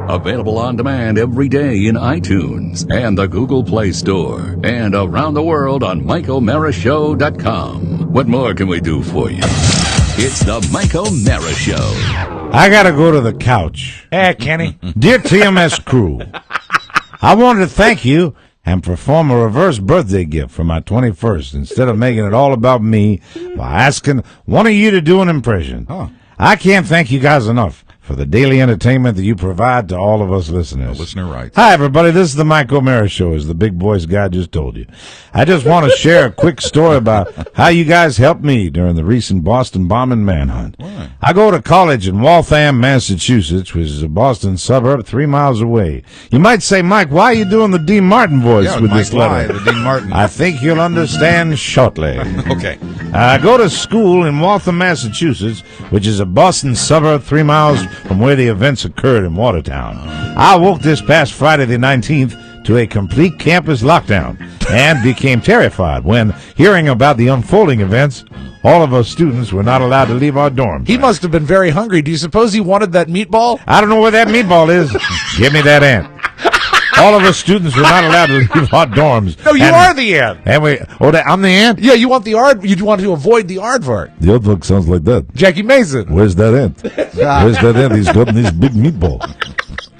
Available on demand every day in iTunes and the Google Play Store. And around the world on MikeO'Mara.show.com. What more can we do for you? It's the Mike O'Mara Show. I gotta go to the couch. Hey, Kenny. Dear TMS crew, I wanted to thank you and perform a reverse birthday gift for my 21st instead of making it all about me by asking one of you to do an impression. I can't thank you guys enough for the daily entertainment that you provide to all of us listeners. The listener writes. Hi, everybody. This is the Mike O'Mara Show, as the big voice guy just told you. I just want to share a quick story about how you guys helped me during the recent Boston bombing manhunt. Why? I go to college in Waltham, Massachusetts, which is a Boston suburb 3 miles away. You might say, Mike, why are you doing the Dean Martin voice with Mike this letter? the Dean Martin. I think you'll understand shortly. Okay. I go to school in Waltham, Massachusetts, which is a Boston suburb 3 miles from where the events occurred in Watertown. I woke this past Friday the 19th to a complete campus lockdown and became terrified when, hearing about the unfolding events, all of us students were not allowed to leave our dorms. He must have been very hungry. Do you suppose he wanted that meatball? I don't know where that meatball is. Give me that ant. All of us students were not allowed to leave our dorms. No, you are the ant. And I'm the ant? Yeah, you want the art. You want to avoid the aardvark. The aardvark sounds like that. Jackie Mason. Where's that ant? Where's that ant? He's got this big meatball.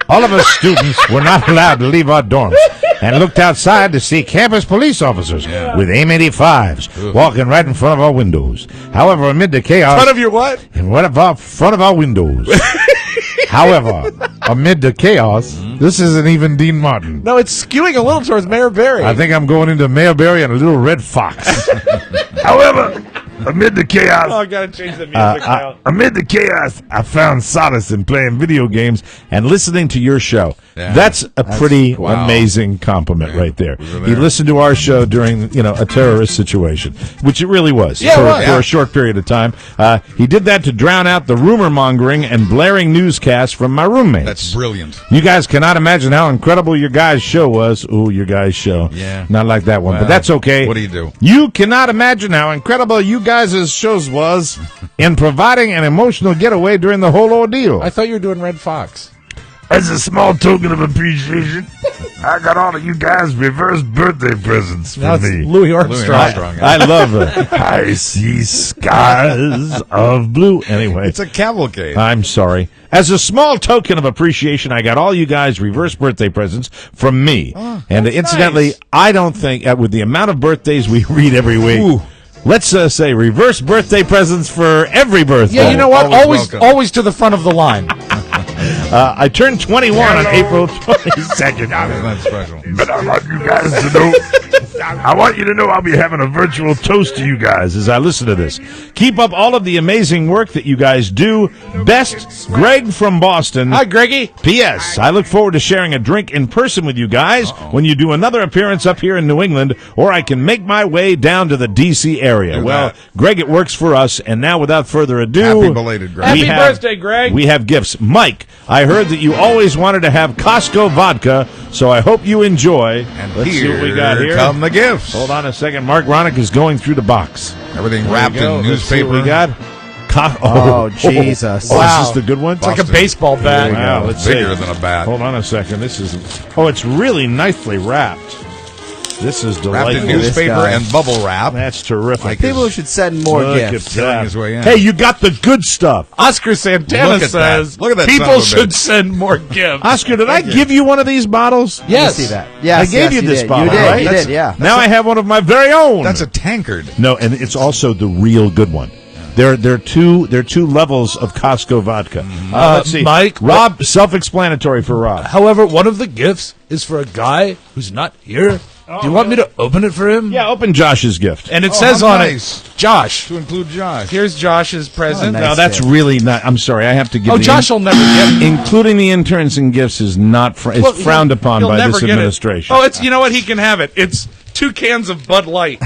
All of us students were not allowed to leave our dorms and looked outside to see campus police officers with AIM-85s walking right in front of our windows. However, amid the chaos... Front of your what? In front of our windows. However, amid the chaos, this isn't even Dean Martin. No, it's skewing a little towards Mayor Barry. I think I'm going into Mayor Barry and a little red fox. However, amid the chaos... Oh, I gotta change the music now. Amid the chaos, I found solace in playing video games and listening to your show. Yeah. That's pretty cool. amazing compliment right there. He listened to our show during, a terrorist situation, which it really was, for a short period of time. He did that to drown out the rumor mongering and blaring newscasts from my roommates. That's brilliant. You guys cannot imagine how incredible your guys' show was. Ooh, your guys' show. Yeah. Not like that one, Well, but that's okay. what do you do? You cannot imagine how incredible you guys' shows was in providing an emotional getaway during the whole ordeal. I thought you were doing Red Fox. As a small token of appreciation, I got all of you guys reverse birthday presents Now for it's me. Louis Armstrong. I love it. I see skies of blue. Anyway. It's a cavalcade. I'm sorry. As a small token of appreciation, I got all you guys reverse birthday presents from me. And incidentally, nice. I don't think, with the amount of birthdays we read every week, let's say reverse birthday presents for every birthday. Yeah, you know what? Always welcome. Always to the front of the line. I turned 21 on April 22nd. That's not special. But I want you guys to know. I want you to know I'll be having a virtual toast to you guys as I listen to this. Keep up all of the amazing work that you guys do. Best, Greg from Boston. Hi, Greggy. P.S. I look forward to sharing a drink in person with you guys when you do another appearance up here in New England, or I can make my way down to the D.C. area. Do Well, that. Greg, it works for us. And now, without further ado... Happy belated, Greg. Happy birthday, Greg. We have gifts. Mike, I heard that you always wanted to have Costco vodka, so I hope you enjoy. And Let's see what we got here. come the gifts. Hold on a second. Mark Ronick is going through the box. Everything wrapped There we in go. Let's see newspaper. what we got. Oh, Jesus. Oh, Wow. is this the good one? It's like a Boston. baseball bat. Wow, let's Bigger see. than a bat. Hold on a second. This is... Oh, it's really nicely wrapped. This is Wrapped in delightful. newspaper guy. and bubble wrap. That's terrific. Like People should send more Look at gifts. Killing that. his way in. Hey, you got the good stuff. Oscar Santana Look at that. says Look at that son people of a should bitch. send more gifts. Oscar, did I give you one of these bottles? Yes. See that? Yes, I gave yes, you this did. bottle, You did, right? you did, yeah. Now I have one of my very own. That's a tankard. No, and it's also the real good one. There are two levels of Costco vodka. Let's see. Mike, Rob, self-explanatory for Rob. However, one of the gifts is for a guy who's not here. Do you want me to open it for him? Yeah, open Josh's gift. And it Oh, says how on nice. it, Josh. To include Josh. Here's Josh's present. nice. No, that's gift. really not. I'm sorry, I have to give. Oh, the Josh will never get it. including the interns and gifts is not. It's Well, frowned upon he'll by never this get it. administration. Oh, it's, you know what? He can have it. It's 2 cans of Bud Light.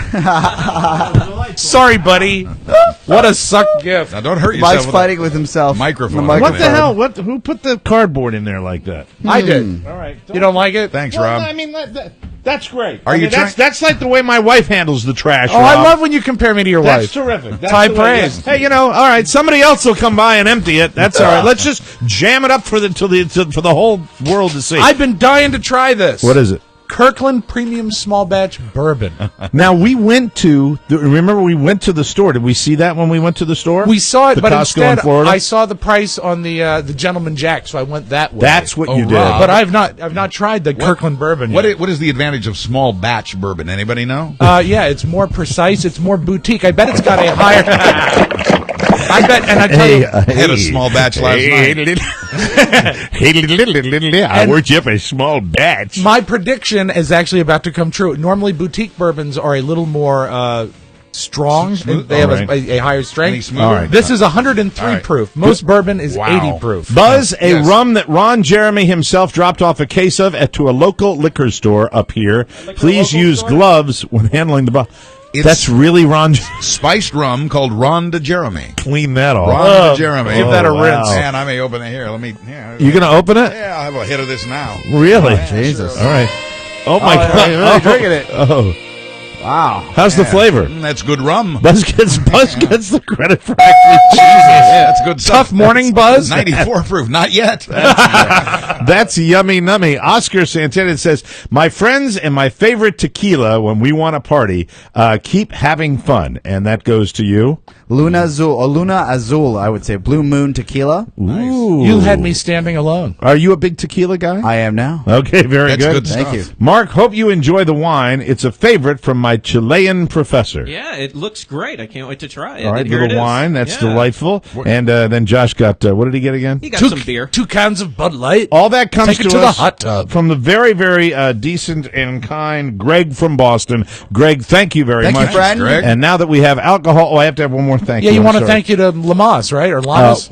Sorry, buddy. What a suck gift. Now, don't hurt yourself Mike's with fighting with himself. microphone. The What microphone. the hell? Who put the cardboard in there like that? I did. All right. You don't like it? Thanks, Well, Rob. I mean, That's great. Are you trying- That's like the way my wife handles the trash. Oh, I Rob. love when you compare me to your That's wife. terrific. That's High the way- praise. Hey, all right. Somebody else will come by and empty it. That's all right. Let's just jam it up for the whole world to see. I've been dying to try this. What is it? Kirkland Premium Small Batch Bourbon. Now we went to. Remember, we went to the store. Did we see that when we went to the store? We saw it, The but Costco instead in Florida? I saw the price on the Gentleman Jack, so I went that way. That's what you did. But I've not tried the Kirkland Bourbon yet. What is the advantage of small batch bourbon? Anybody know? Yeah, it's more precise. It's more boutique. I bet it's got a higher. I bet, and I tell you, I had a small batch last night. I worked you up a small batch. my prediction is actually about to come true. Normally, boutique bourbons are a little more strong. Smooth. They have All right. a higher Any strength. smoother? All right. This is 103 All right. proof. Most bourbon is Wow. 80 proof. Buzz, a Yes. rum that Ron Jeremy himself dropped off a case of to a local liquor store up here. Please use gloves when handling the bottle. It's- That's really Ron. Spiced rum called Ron de Jeremy. Clean that off. Ron de Jeremy. Give that a Oh, rinse. wow. Man, I may open it here. Let me. Yeah, You gonna open it? Yeah, I'll have a hit of this now. Really? Jesus. All right. Oh my yeah, God! you're really drinking it. Oh, Wow. how's the flavor? That's good rum. Buzz gets the credit for actually choosing it. Yeah, that's good stuff. Tough morning, Buzz. 94 proof. Not yet. That's yummy nummy. Oscar Santana says, my friends and my favorite tequila when we want to party, keep having fun. And that goes to you. Luna Azul, I would say. Blue Moon Tequila. Ooh. You had me standing alone. Are you a big tequila guy? I am now. Okay, very That's good Thank stuff. you. Mark, hope you enjoy the wine. It's a favorite from my Chilean professor. Yeah, it looks great. I can't wait to try it. All right, And here little it is. wine. That's Yeah. delightful. And then Josh got, what did he get again? He got some beer. 2 cans of Bud Light. All that comes Take it to to the us hot tub. from the very, very decent and kind Greg from Boston. Greg, thank you very Thank you, much. friend. Greg. And now that we have alcohol, I have to have one more thank Yeah, you. you I'm want to sorry. thank you to Lamas, right? Or Lamas?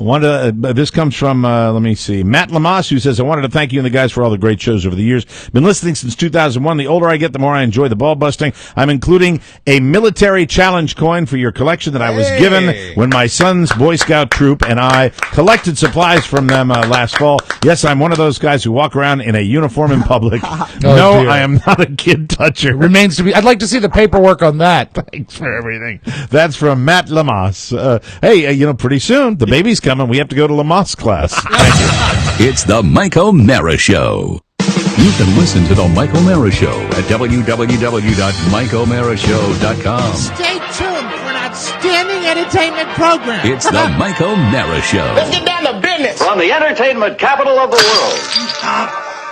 This comes from, let me see, Matt Lamas, who says, I wanted to thank you and the guys for all the great shows over the years. Been listening since 2001. The older I get, the more I enjoy the ball busting. I'm including a military challenge coin for your collection that I was given when my son's Boy Scout troop and I collected supplies from them last fall. Yes, I'm one of those guys who walk around in a uniform in public. No, dear. I am not a kid toucher. Remains to be. I'd like to see the paperwork on that. Thanks for everything. That's from Matt Lamas. Hey, pretty soon the baby's coming. We have to go to Lamas class. Thank you. It's the Mike O'Mara Show. You can listen to the Mike O'Mara Show at www.mikeomarashow.com. Stay tuned for an outstanding entertainment program. It's the Mike O'Mara Show. Get down to business. From the entertainment capital of the world.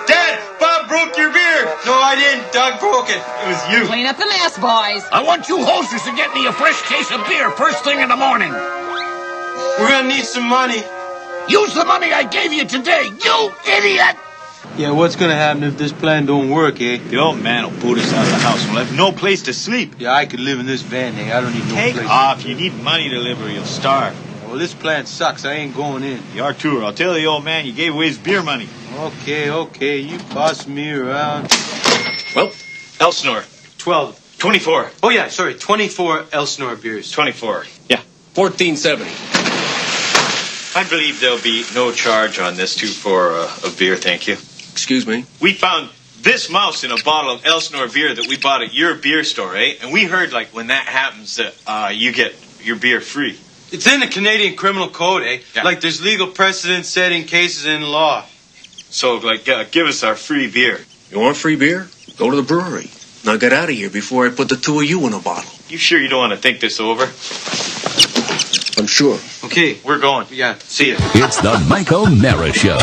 Dad, Bob broke your beer. No, I didn't. Doug broke it. It was you. Clean up the mess, boys. I want you hostess to get me a fresh case of beer first thing in the morning. We're gonna need some money. Use the money I gave you today, you idiot! Yeah, what's gonna happen if this plan don't work, eh? The old man will boot us out of the house. We'll have no place to sleep. Yeah, I could live in this van, eh? I don't need no Take place. off. You need money to live or you'll starve. Well, this plan sucks. I ain't going in. You are too. I'll tell the old man you gave away his beer money. Okay. You boss me around. Well, Elsinore. 12. 24. Oh, yeah, sorry. 24 Elsinore beers. 24. Yeah. 1470. I believe there'll be no charge on this too for a beer, thank you. Excuse me? We found this mouse in a bottle of Elsinore beer that we bought at your beer store, eh? And we heard, like, when that happens, that you get your beer free. It's in the Canadian Criminal Code, eh? Yeah. Like there's legal precedent setting cases in law. So, like, give us our free beer. You want free beer? Go to the brewery. Now get out of here before I put the two of you in a bottle. You sure you don't want to think this over? I'm sure. Okay. We're going. Yeah, see ya. It's the Mike O'Mara Show.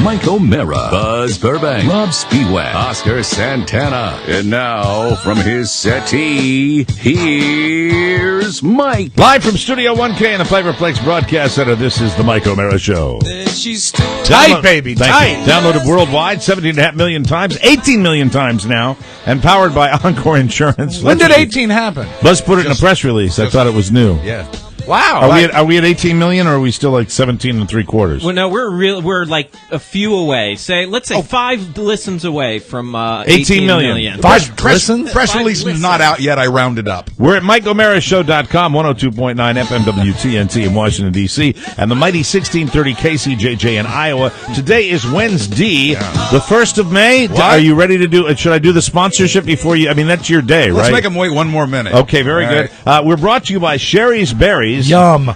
Mike O'Mara, Buzz Burbank, Rob Speedway, Oscar Santana. And now, from his settee, here's Mike. Live from Studio 1K in the Flavor Flakes Broadcast Center, this is the Mike O'Mara Show. Tight, baby, Thank tight. you. Downloaded worldwide 17.5 million times, 18 million times now, and powered by Encore Insurance. When did 18 happen? Buzz put it in a press release. I thought it was new. Yeah. Wow. Are we at 18 million, or are we still like 17 3/4? Well, no, we're like a few away. Let's say 5 listens away from 18 million. Press release is not out yet. I rounded up. We're at MikeOMaraShow.com, 102.9 FM WTNT in Washington, D.C., and the mighty 1630 KCJJ in Iowa. Today is Wednesday, the 1st of May. What? Are you ready to do should I do the sponsorship before you? I mean, that's your day, right? Let's make them wait one more minute. Okay, very good. We're brought to you by Sherry's Berries. Yum.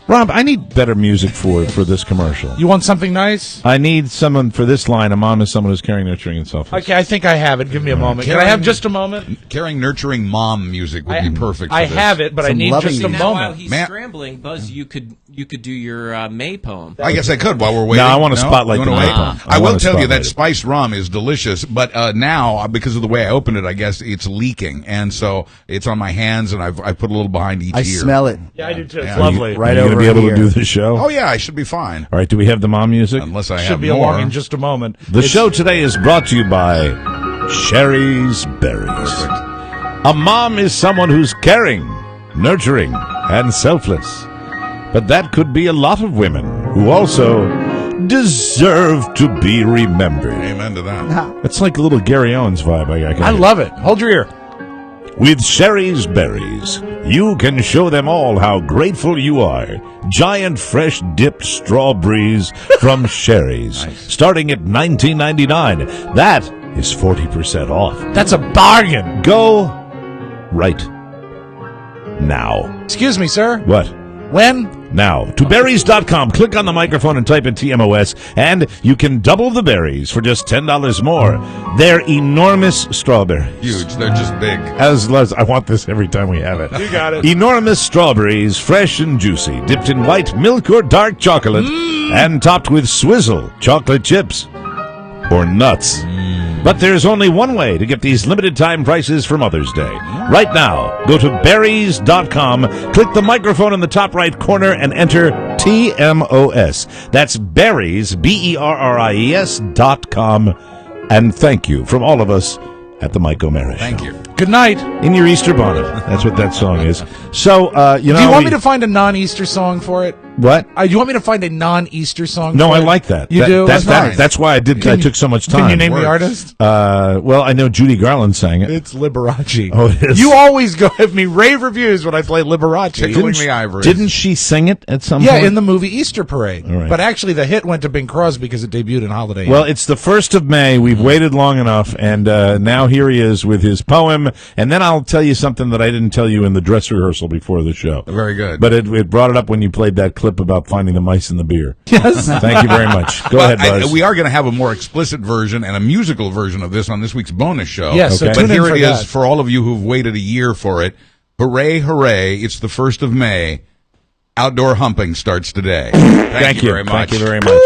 Rob, I need better music for this commercial. You want something nice? I need someone for this line. A mom is someone who's caring, nurturing, and selfless. Okay, I think I have it. Give me a moment. Can I have just a moment? Caring, nurturing mom music would be perfect for I this. have it, but I need just a Now, while moment. he's scrambling, Buzz, you could do your May poem. I guess I could while we're waiting. No, I want to spotlight You the wanna May wait? poem. I will want to tell you that spotlight it. spiced rum is delicious, but now, because of the way I opened it, I guess it's leaking, and so it's on my hands, and I've put a little behind each I ear. smell it. Yeah, I do too. It's Yeah. lovely. Right Are you over going to be able here. to do the show? Oh, yeah, I should be fine. All right, do we have the mom music? Unless I Should have be more. along in just a moment. The show today is brought to you by Sherry's Berries. A mom is someone who's caring, nurturing, and selfless. But that could be a lot of women who also deserve to be remembered. Amen to that. It's like a little Gary Owens vibe. I love it. Hold your ear. With Sherry's Berries, you can show them all how grateful you are. Giant fresh dipped strawberries from Sherry's, starting at $19.99. That is 40% off. That's a bargain. Go right now. Excuse me, sir. What? When? Now, to berries.com. Click on the microphone and type in TMOS, and you can double the berries for just $10 more. They're enormous strawberries. Huge. They're just big. I want this every time we have it. You got it. Enormous strawberries, fresh and juicy, dipped in white milk or dark chocolate, and topped with swizzle, chocolate chips, or nuts. But there's only one way to get these limited time prices for Mother's Day. Right now, go to berries.com, click the microphone in the top right corner, and enter TMOS. That's berries, BERRIES.com. And thank you from all of us at the Mike O'Mara Show. Thank you. Good night. In your Easter bonnet. That's what that song is. So, you know. Do you want me to find a non-Easter song for it? What? Do you want me to find a non-Easter song? No, for I it? like that. You do? That's why I took so much time. Can you name the Works. artist? Well, I know Judy Garland sang it. It's Liberace. Oh, it is. You always give me rave reviews when I play Liberace. Tickling the ivory. Didn't she sing it at some Yeah, point? in the movie Easter Parade. All right. But actually, the hit went to Bing Crosby because it debuted in Holiday Inn. Well, it's the 1st of May. We've waited long enough, and now here he is with his poem. And then I'll tell you something that I didn't tell you in the dress rehearsal before the show. Very good. But it brought it up when you played that clip about finding the mice in the beer. Yes. Thank you very much. Go ahead, Buzz. We are going to have a more explicit version and a musical version of this on this week's bonus show. Yes, so Okay. tune But in here for it is that. for all of you who've waited a year for it. Hooray, hooray. It's the 1st of May. Outdoor humping starts today. Thank you very much. Thank you very much.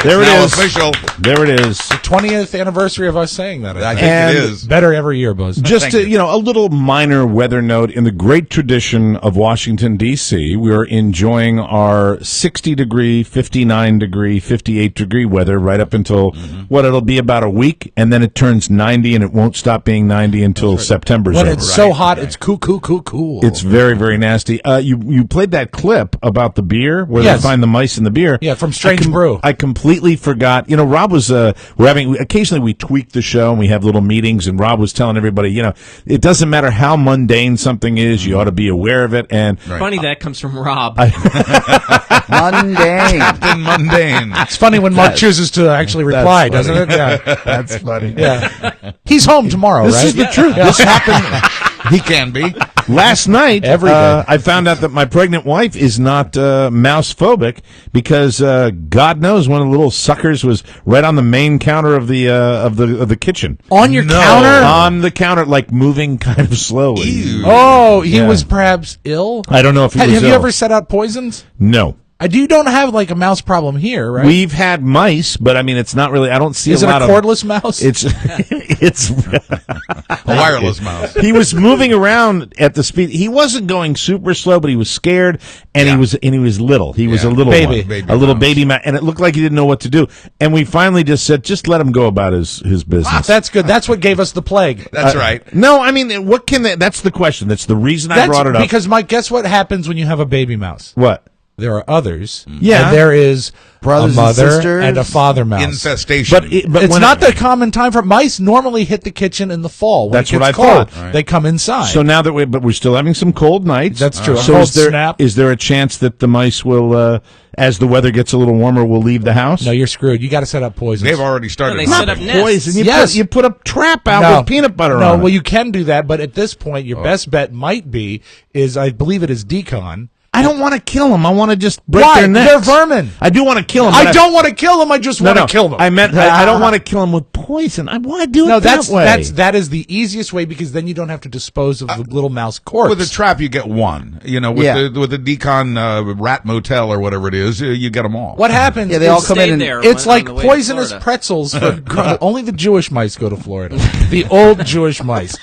There it Now is. official. There it is. 20th anniversary of us saying that. I I think think. And it is. Better every year, Buzz. Just Thank you. a little minor weather note in the great tradition of Washington D.C. We are enjoying our 60-degree, 59-degree, 58-degree weather right up until it'll be about a week, and then it turns 90, and it won't stop being 90 until September's When over. it's so hot, it's cool. It's very, very nasty. You played that clip about the beer where Yes. they find the mice in the beer. Yeah, from Strange Brew. I completely forgot. Rob was occasionally we tweak the show and we have little meetings, and Rob was telling everybody, it doesn't matter how mundane something is, you ought to be aware of it. And Funny that comes from Rob. Mundane. Captain Mundane. It's funny when Mark chooses to actually reply, doesn't it? Yeah. that's funny. Yeah. He's home tomorrow, This right? is the truth. This happened He can be. last night. Every day. I found out that my pregnant wife is not mouse phobic because God knows one of the little suckers was right on the main counter of the kitchen. On your counter? On the counter, like moving kind of slowly. Oh, he Yeah. was perhaps ill? I don't know if he was Have you ill. ever set out poisons? No. You don't have like a mouse problem here, right? We've had mice, but I mean, it's not really. I don't see Is a it lot a cordless mouse? It's A wireless mouse. He was moving around at the speed. He wasn't going super slow, but he was scared, and he was little. He was a little Baby. one, Baby a little mouse. baby mouse, and it looked like he didn't know what to do. And we finally just said, just let him go about his business. That's good. That's what gave us the plague. That's right. No, I mean, what can they? That's the question. That's the reason I brought it up. Because, Mike, guess what happens when you have a baby mouse? What? There are others. Yeah. And there is Brothers a mother and sisters. and a father mouse. Infestation. But It's when not the common time for mice. Normally hit the kitchen in the fall. When That's it what gets I cold. thought. They come inside. So now that but we're still having some cold nights. That's true. A So cold is there snap. is there a chance that the mice will, as the weather gets a little warmer, will leave the house? no, you're screwed. You got to set up poisons. They've already started. they hunting. set up nests. Poison. Yes. You put a trap out No. with peanut butter No, on well, it. you can do that, but at this point, your best bet might be I believe it is decon. I don't want to kill them. I want to just break Why? their necks. They're vermin. I do want to kill them. I don't want to kill them. I just want to kill them. I meant I don't want to kill them with poison. I want to do it No, that way. that is the easiest way because then you don't have to dispose of the little mouse corpse. With a trap, you get one. You know, with Yeah. the decon rat motel or whatever it is, you get them all. What happens? Yeah, they all is come in and there it's on like the way to poisonous Florida. pretzels. For only the Jewish mice go to Florida. The old Jewish mice.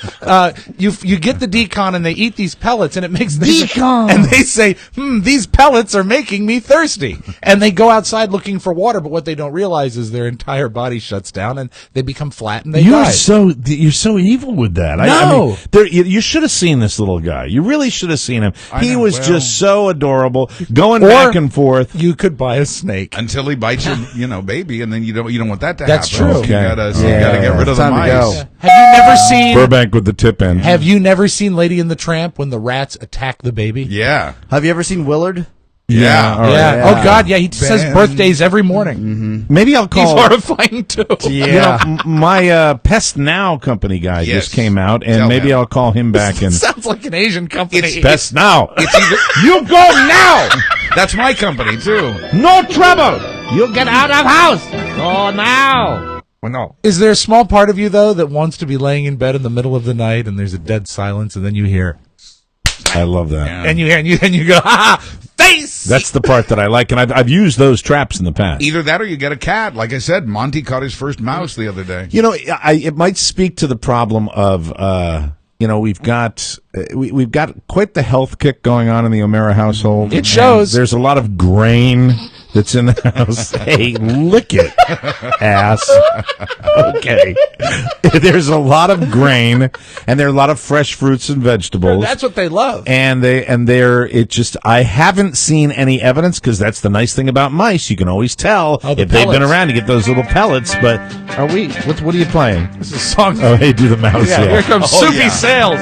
You get the decon and they eat these pellets and it makes Decon! and they say, these pellets are making me thirsty. And they go outside looking for water, but what they don't realize is their entire body shuts down and they become flat and they You're die. you're so evil with that. I No. mean, you should have seen this little guy. You really should have seen him. He know, was well- just so adorable, going Or- back and forth. You could buy a snake. Until he bites your, baby, and then you don't want that to That's happen. true. So Okay. you gotta get rid of the Time to mice. go. Have you never seen Burbank with the tip end. Have you never seen Lady and the Tramp when the rats attack the baby? Yeah. Have you ever seen Willard? Yeah. all right. Yeah. Yeah. Oh God, yeah. He says birthdays every morning. Maybe I'll He's call. horrifying too. You know, my Pest Now company guy Yes. just came out, and Tell maybe him. I'll call him back and Sounds like an Asian company. It's Pest Now. It's either You go now. that's my company too. No trouble. You get out of house. Go now. Well, no. Is there a small part of you though that wants to be laying in bed in the middle of the night and there's a dead silence and then you hear I love that. and you hear and you go face. That's the part that I like, and I've used those traps in the past. Either that or you get a cat. Like I said, Monty caught his first mouse the other day. You know, it might speak to the problem of, we've got quite the health kick going on in the O'Mara household. It shows. And there's a lot of grain that's in the house. Hey, lick it, ass. Okay. There's a lot of grain, and there are a lot of fresh fruits and vegetables. That's what they love. I haven't seen any evidence, because that's the nice thing about mice. You can always tell Oh, the if they've been pellets. around. You get those little pellets, but what are you playing? This is a song. Oh, hey, do the mouse. Yeah, here comes Soupy yeah. Sales.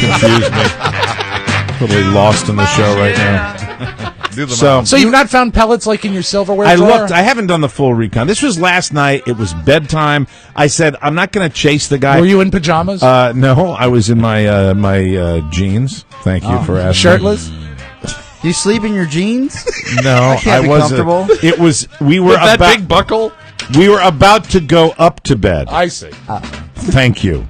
Confused me. Totally lost in the show right now. Do the So, So you've not found pellets like in your silverware I drawer? looked. I haven't done the full recon. This was last night. It was bedtime. I said, I'm not going to chase the guy. Were you in pajamas? No, I was in my my jeans. Thank you for asking. Shirtless? Do you sleep in your jeans? No, can't be wasn't. comfortable. It was. We were With that about. big buckle? We were about to go up to bed. I see. Thank you.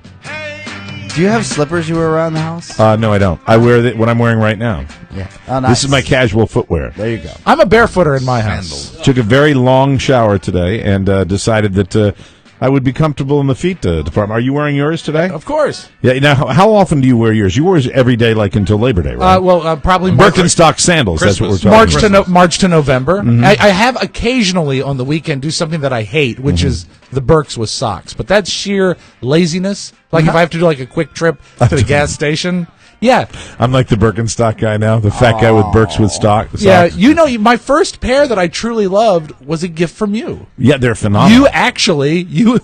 Do you have slippers you wear around the house? No, I don't. I wear what I'm wearing right now. Yeah. Oh, nice. This is my casual footwear. There you go. I'm a barefooter in my house. Took a very long shower today and decided that I would be comfortable in the feet department. Are you wearing yours today? Of course. Yeah. Now, how often do you wear yours? You wear yours every day, like until Labor Day, right? Probably Birkenstock sandals. That's what we're talking about. March to November. I have occasionally on the weekend do something that I hate, which is the Birks with socks. But that's sheer laziness. Like if I have to do like a quick trip to the gas station. Yeah. I'm like the Birkenstock guy now, the fat guy with Birks with socks. Yeah, you know, my first pair that I truly loved was a gift from you. Yeah, they're phenomenal. You actually, you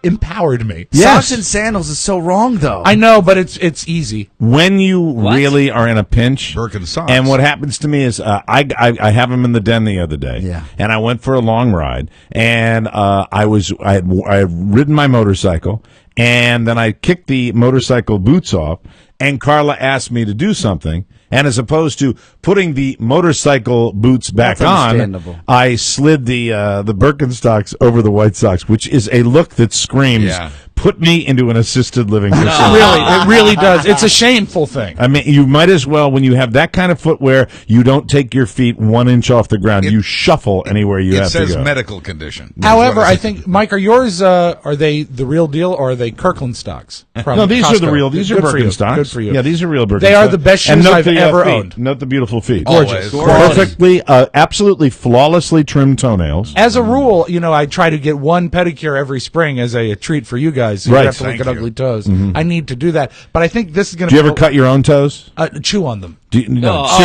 empowered me. Yes. Socks and sandals is so wrong, though. I know, but it's easy. When you really are in a pinch, Birkenstocks. and what happens to me is I have them in the den the other day, Yeah. and I went for a long ride, and I had ridden my motorcycle, and then I kicked the motorcycle boots off, and Carla asked me to do something, and as opposed to putting the motorcycle boots back That's on, understandable. I slid the Birkenstocks over the white socks, which is a look that screams Yeah. put me into an assisted living facility. It really does. It's a shameful thing. I mean, you might as well, when you have that kind of footwear, you don't take your feet 1 inch off the ground. You shuffle anywhere you have to go. It says medical condition. However, I think, Mike, are yours, are they the real deal, or are they Kirkland stocks? No, these Costco? are the real. These are Birkenstocks. Good for you. Yeah, these are real Birkenstocks. They are the best shoes I've ever owned. Note the beautiful feet. Gorgeous. Perfectly, absolutely flawlessly trimmed toenails. As a rule, I try to get one pedicure every spring as a treat for you guys. So you Right. have to look Thank at you. ugly toes. I need to do that. But I think this is going to Do you ever cut your own toes? chew on them. No, Oh,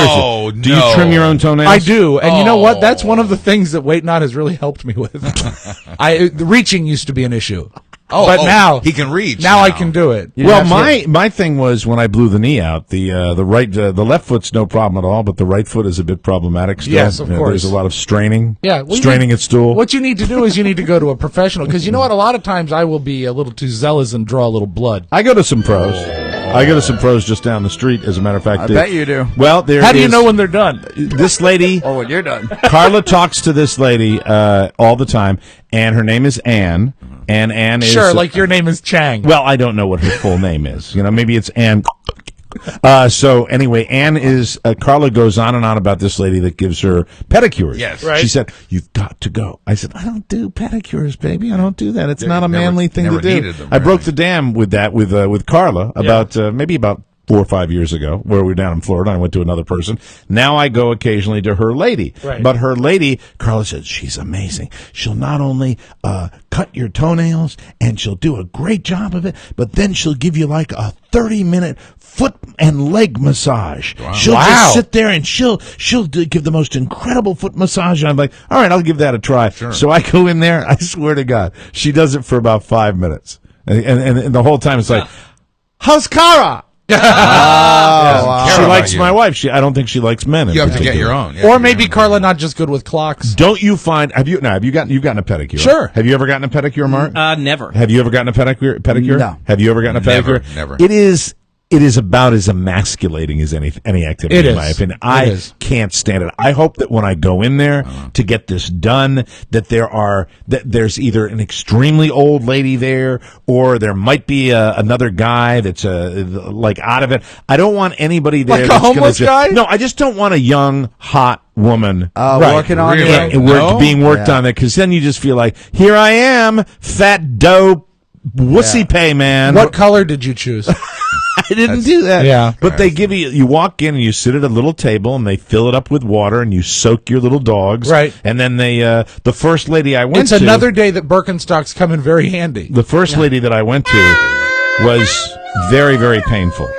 seriously. Do you no. trim your own toenails? I do. And you know what? That's one of the things that Weight Not has really helped me with. The reaching used to be an issue. But now he can reach. Now I can do it. Well, my thing was when I blew the knee out, the left foot's no problem at all, but the right foot is a bit problematic still. Yes, of course. There's a lot of straining. Yeah, well, straining at stool. What you need to do is you need to go to a professional, because you know what? A lot of times I will be a little too zealous and draw a little blood. I go to some pros. I go to some pros just down the street, as a matter of fact. I bet you do. Well, How do you know when they're done? This lady, Or when you're done. Carla talks to this lady all the time, and her name is Anne. And Anne is... Sure, like your name is Chang. Well, I don't know what her full name is. Maybe it's Anne... So anyway, Anne is, Carla goes on and on about this lady that gives her pedicures. Yes. Right. She said, "You've got to go." I said, "I don't do pedicures, baby. I don't do that. It's not a never- manly thing to never do." needed them, I broke really. the dam with that with Carla about, maybe about 4 or 5 years ago, where we were down in Florida. I went to another person. Now I go occasionally to her lady. Right. But her lady, Carla said, she's amazing. She'll not only cut your toenails, and she'll do a great job of it, but then she'll give you like a 30-minute foot and leg massage. She'll just sit there and she'll give the most incredible foot massage. And I'm like, all right, I'll give that a try. Sure. So I go in there. I swear to God, she does it for about 5 minutes, and the whole time it's like, "How's Cara?" Care She about likes you. my wife. I don't think she likes men. You have to get particular. your own. Or maybe Carla not just good with clocks. Don't you find? You've gotten a pedicure? Sure. Have you ever gotten a pedicure, Mark? Never. Have you ever gotten a pedicure? No. Have you ever gotten a Never, pedicure? never. It is about as emasculating as any activity, It in is. my opinion. It I is. can't stand it. I hope that when I go in there to get this done, that there's either an extremely old lady there, or there might be another guy that's like out of it. I don't want anybody there Like a that's gonna homeless guy? No, I just don't want a young, hot woman Working on Really? you. No? being worked Yeah. on there, because then you just feel like, here I am, fat dope, wussy pay man. What color did you choose? I didn't do that. Yeah. But they give you walk in and you sit at a little table and they fill it up with water and you soak your little dogs. Right. And then the first lady I went It's to. another day that Birkenstocks come in very handy. The first lady that I went to was very, very painful.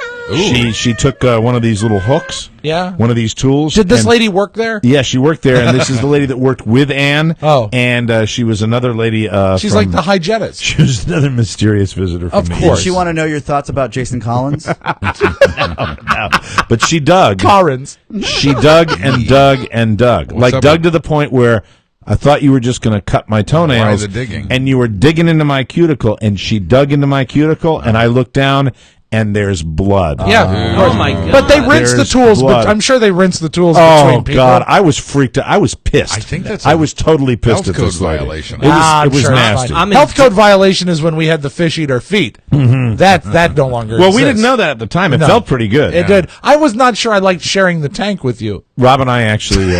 She took one of these little hooks. Yeah. One of these tools. Did this and- lady work there? Yeah, she worked there, and this is the lady that worked with Anne. Oh. And she was another lady. She's from- like the hygienist. She was another mysterious visitor from Of me. course. Did she want to know your thoughts about Jason Collins? No. But she dug. Corrins. She dug and dug and dug. What's up dug with- to the point where I thought you were just going to cut my toenails. Why the digging? And you were digging into my cuticle, and she dug into my cuticle, and I looked down, and there's blood. Yeah. Oh my God. But they rinse the There's tools. blood. But I'm sure they rinse the tools Oh between people. God! I was freaked out. I was pissed. I think that's I a was totally pissed health at this code lady. violation. It was, I'm it was sure it's nasty. fine. I'm in- Health code violation is when we had the fish eat our feet. That no longer Well, exists. we didn't know that at the time. It No. felt pretty good. It did. I was not sure I liked sharing the tank with you. Rob and I actually,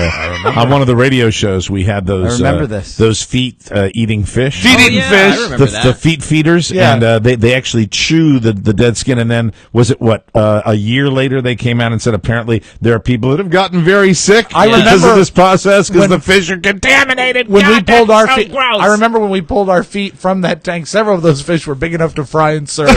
on one of the radio shows, we had those. I remember this. Those feet eating fish. Feet Oh, eating yeah, fish. I remember The that. feet feeders, Yeah. and they actually chew the dead skin, and then was it a year later they came out and said apparently there are people that have gotten very sick I because remember of this process because when- the fish are contaminated. When we God, pulled that's our so feet, gross. I remember when we pulled our feet from that tank. Several of those fish were big enough to fry and serve.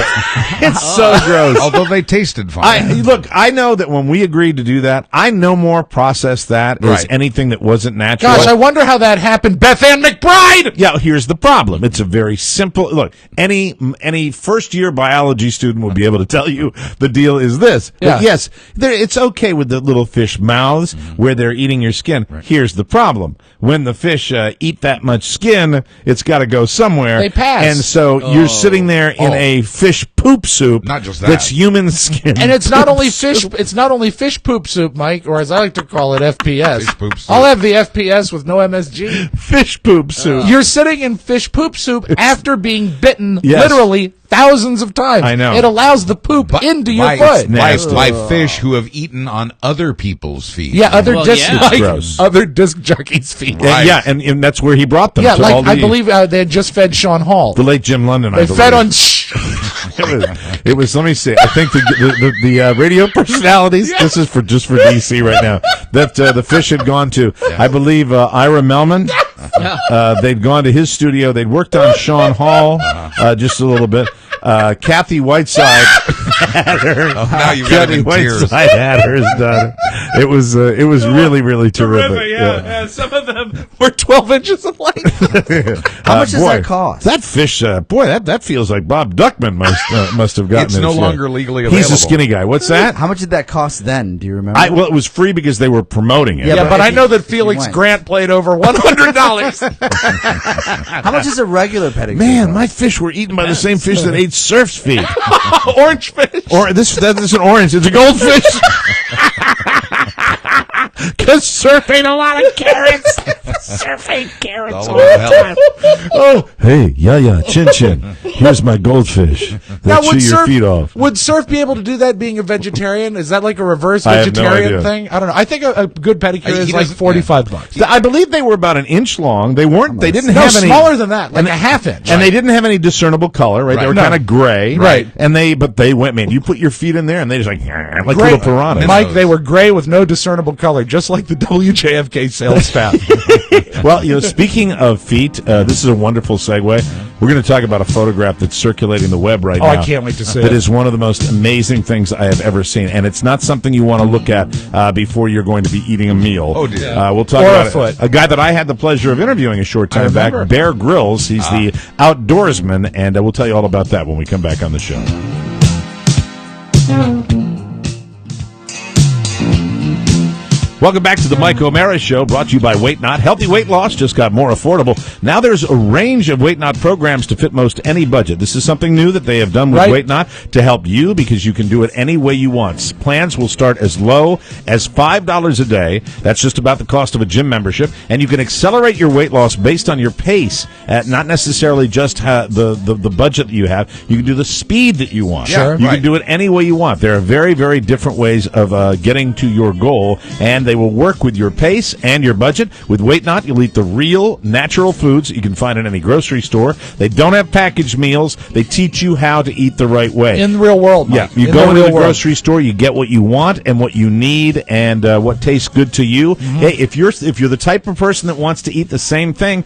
It's so gross. Although they tasted fine. Look, I know that when we agreed to do that, I no more process that as Right. anything that wasn't natural. Gosh, I wonder how that happened. Beth Ann McBride. Yeah, here's the problem. It's a very simple look. Any first year biology student will be able to tell you the deal is this. Yeah. But yes, it's okay with the little fish mouths where they're eating your skin. Here's the problem: when the fish eat that much skin, it's got to go somewhere. They pass. and so you're sitting there in a fish poop soup. Not just that. That's human skin. And it's not poop only soup. fish. It's not only fish poop soup, Mike, or as I like to call it, FPS. Fish poop soup. I'll have the FPS with no MSG. Fish poop soup. You're sitting in fish poop soup after being bitten Yes. literally thousands of times. I know. It allows the poop into your by, foot. by fish who have eaten on other people's feet. Yeah, other disc like Gross. other disc jockeys' feet. And, yeah, and that's where he brought them. Yeah, to like all the, I believe they had just fed Sean Hall. the late Jim London. They I fed on. it was. Let me see. I think the radio personalities. This is just for DC right now. That the fish had gone to. I believe Ira Melman. They'd gone to his studio. They'd worked on Sean Hall just a little bit. Kathy Whiteside had her. Oh, now you've got Kathy him in tears. Whiteside had hers done. It was really really terrific. Yeah. Some of them were 12 inches of length. How much does that cost? That fish, that feels like Bob Duckman must have gotten. It's it. no longer legally available. He's a skinny guy. What's that? How much did that cost then? Do you remember? Well, it was free because they were promoting it. Yeah, but I know that he Felix went. Grant played over $100. How much is a regular pedicure? Man, my fish were eaten by the same fish that ate Surf's feet. Orange fish. Or this is an orange. It's a goldfish. Because Surf ate a lot of carrots. Surf ate carrots all the time. Oh, hey, yeah, Chin Chin. Here's my goldfish. Now, Chew your feet off. Would Surf be able to do that being a vegetarian? Is that like a reverse I have no vegetarian idea. thing? I don't know. I think a good pedicure He is like doesn't- $45. I believe they were about an inch long. They weren't. They didn't No, have any. smaller than that, like a half inch. And they didn't have any discernible color, right? They were No. kind of gray, Right. And but they went, man. You put your feet in there, and they just like Gray- little piranhas. Mike, they were gray with no discernible color, just like the WJFK sales staff. Well, speaking of feet, this is a wonderful segue. We're going to talk about a photograph that's circulating the web right Oh, now. I can't wait to see That it. is one of the most amazing things I have ever seen, and it's not something you want to look at before you're going to be eating a meal. Oh, dear. We'll talk Or a about foot. a guy that I had the pleasure of interviewing a short time back, remember. Bear Grylls. He's the outdoorsman, and we'll tell you all about that when we come back on the show. Welcome back to the Mike O'Mara Show, brought to you by Weight Not. Healthy weight loss just got more affordable. Now there's a range of Weight Not programs to fit most any budget. This is something new that they have done with Right. Weight Not to help you because you can do it any way you want. Plans will start as low as $5 a day. That's just about the cost of a gym membership. And you can accelerate your weight loss based on your pace, not necessarily just the budget that you have. You can do the speed that you want. Sure. You Right. can do it any way you want. There are very, very different ways of getting to your goal, and they will work with your pace and your budget. With Weight Not, you'll eat the real, natural foods you can find in any grocery store. They don't have packaged meals. They teach you how to eat the right way. In the real world, Yeah, Mike. you In go into real the world. grocery store, you get what you want and what you need, and what tastes good to you. Hey, if you're the type of person that wants to eat the same thing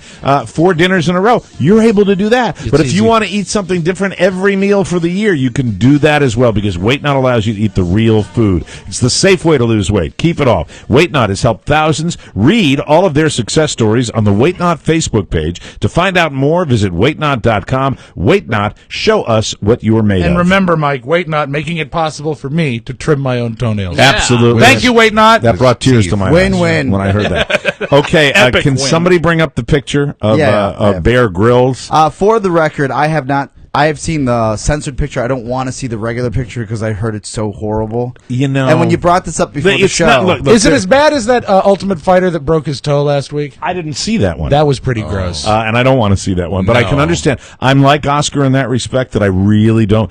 4 dinners in a row, you're able to do that. But if you easy. want to eat something different every meal for the year, you can do that as well because Weight Not allows you to eat the real food. It's the safe way to lose weight. Keep it off. Weight Not has helped thousands. Read all of their success stories on the Weight Not Facebook page. To find out more, visit weightnot.com. Weight Not, show us what you are made And of. remember, Mike, Weight Not making it possible for me to trim my own toenails. Absolutely. Thank you, Weight Not. That brought tears to my eyes Win-win. when I heard that. Okay, Epic can win. somebody bring up the picture of Yeah. Bear Grylls? For the record, I have seen the censored picture. I don't want to see the regular picture because I heard it's so horrible. And when you brought this up before the it's show, not- look, Is it as bad as that Ultimate Fighter that broke his toe last week? I didn't see that one. That was pretty gross. And I don't want to see that one, but I can No. understand. I'm like Oscar in that respect that I really don't.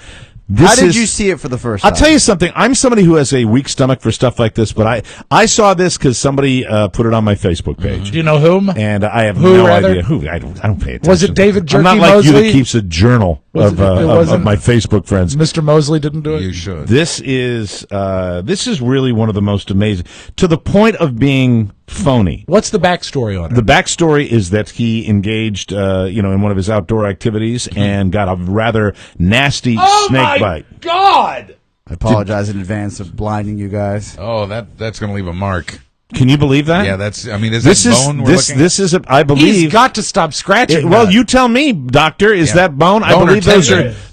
how did you see it for the first time? I'll tell you something. I'm somebody who has a weak stomach for stuff like this, but I saw this because somebody put it on my Facebook page. Do you know whom? And I have Who, no rather? idea who. I don't pay attention. Was it David I'm not Jerky like you Mosley? that keeps a journal Was of it wasn't- my Facebook friends. Mr. Mosley didn't do it? You should. This is really one of the most amazing, to the point of being phony. What's the backstory on it? The backstory is that he engaged, in one of his outdoor activities and got a rather nasty snake bite. God! I apologize in advance of blinding you guys. Oh, that's going to leave a mark. Can you believe that? Yeah, that's. I mean, is this that bone we're looking this is I believe He's got to stop scratching. well, you tell me, doctor. Is that bone? I believe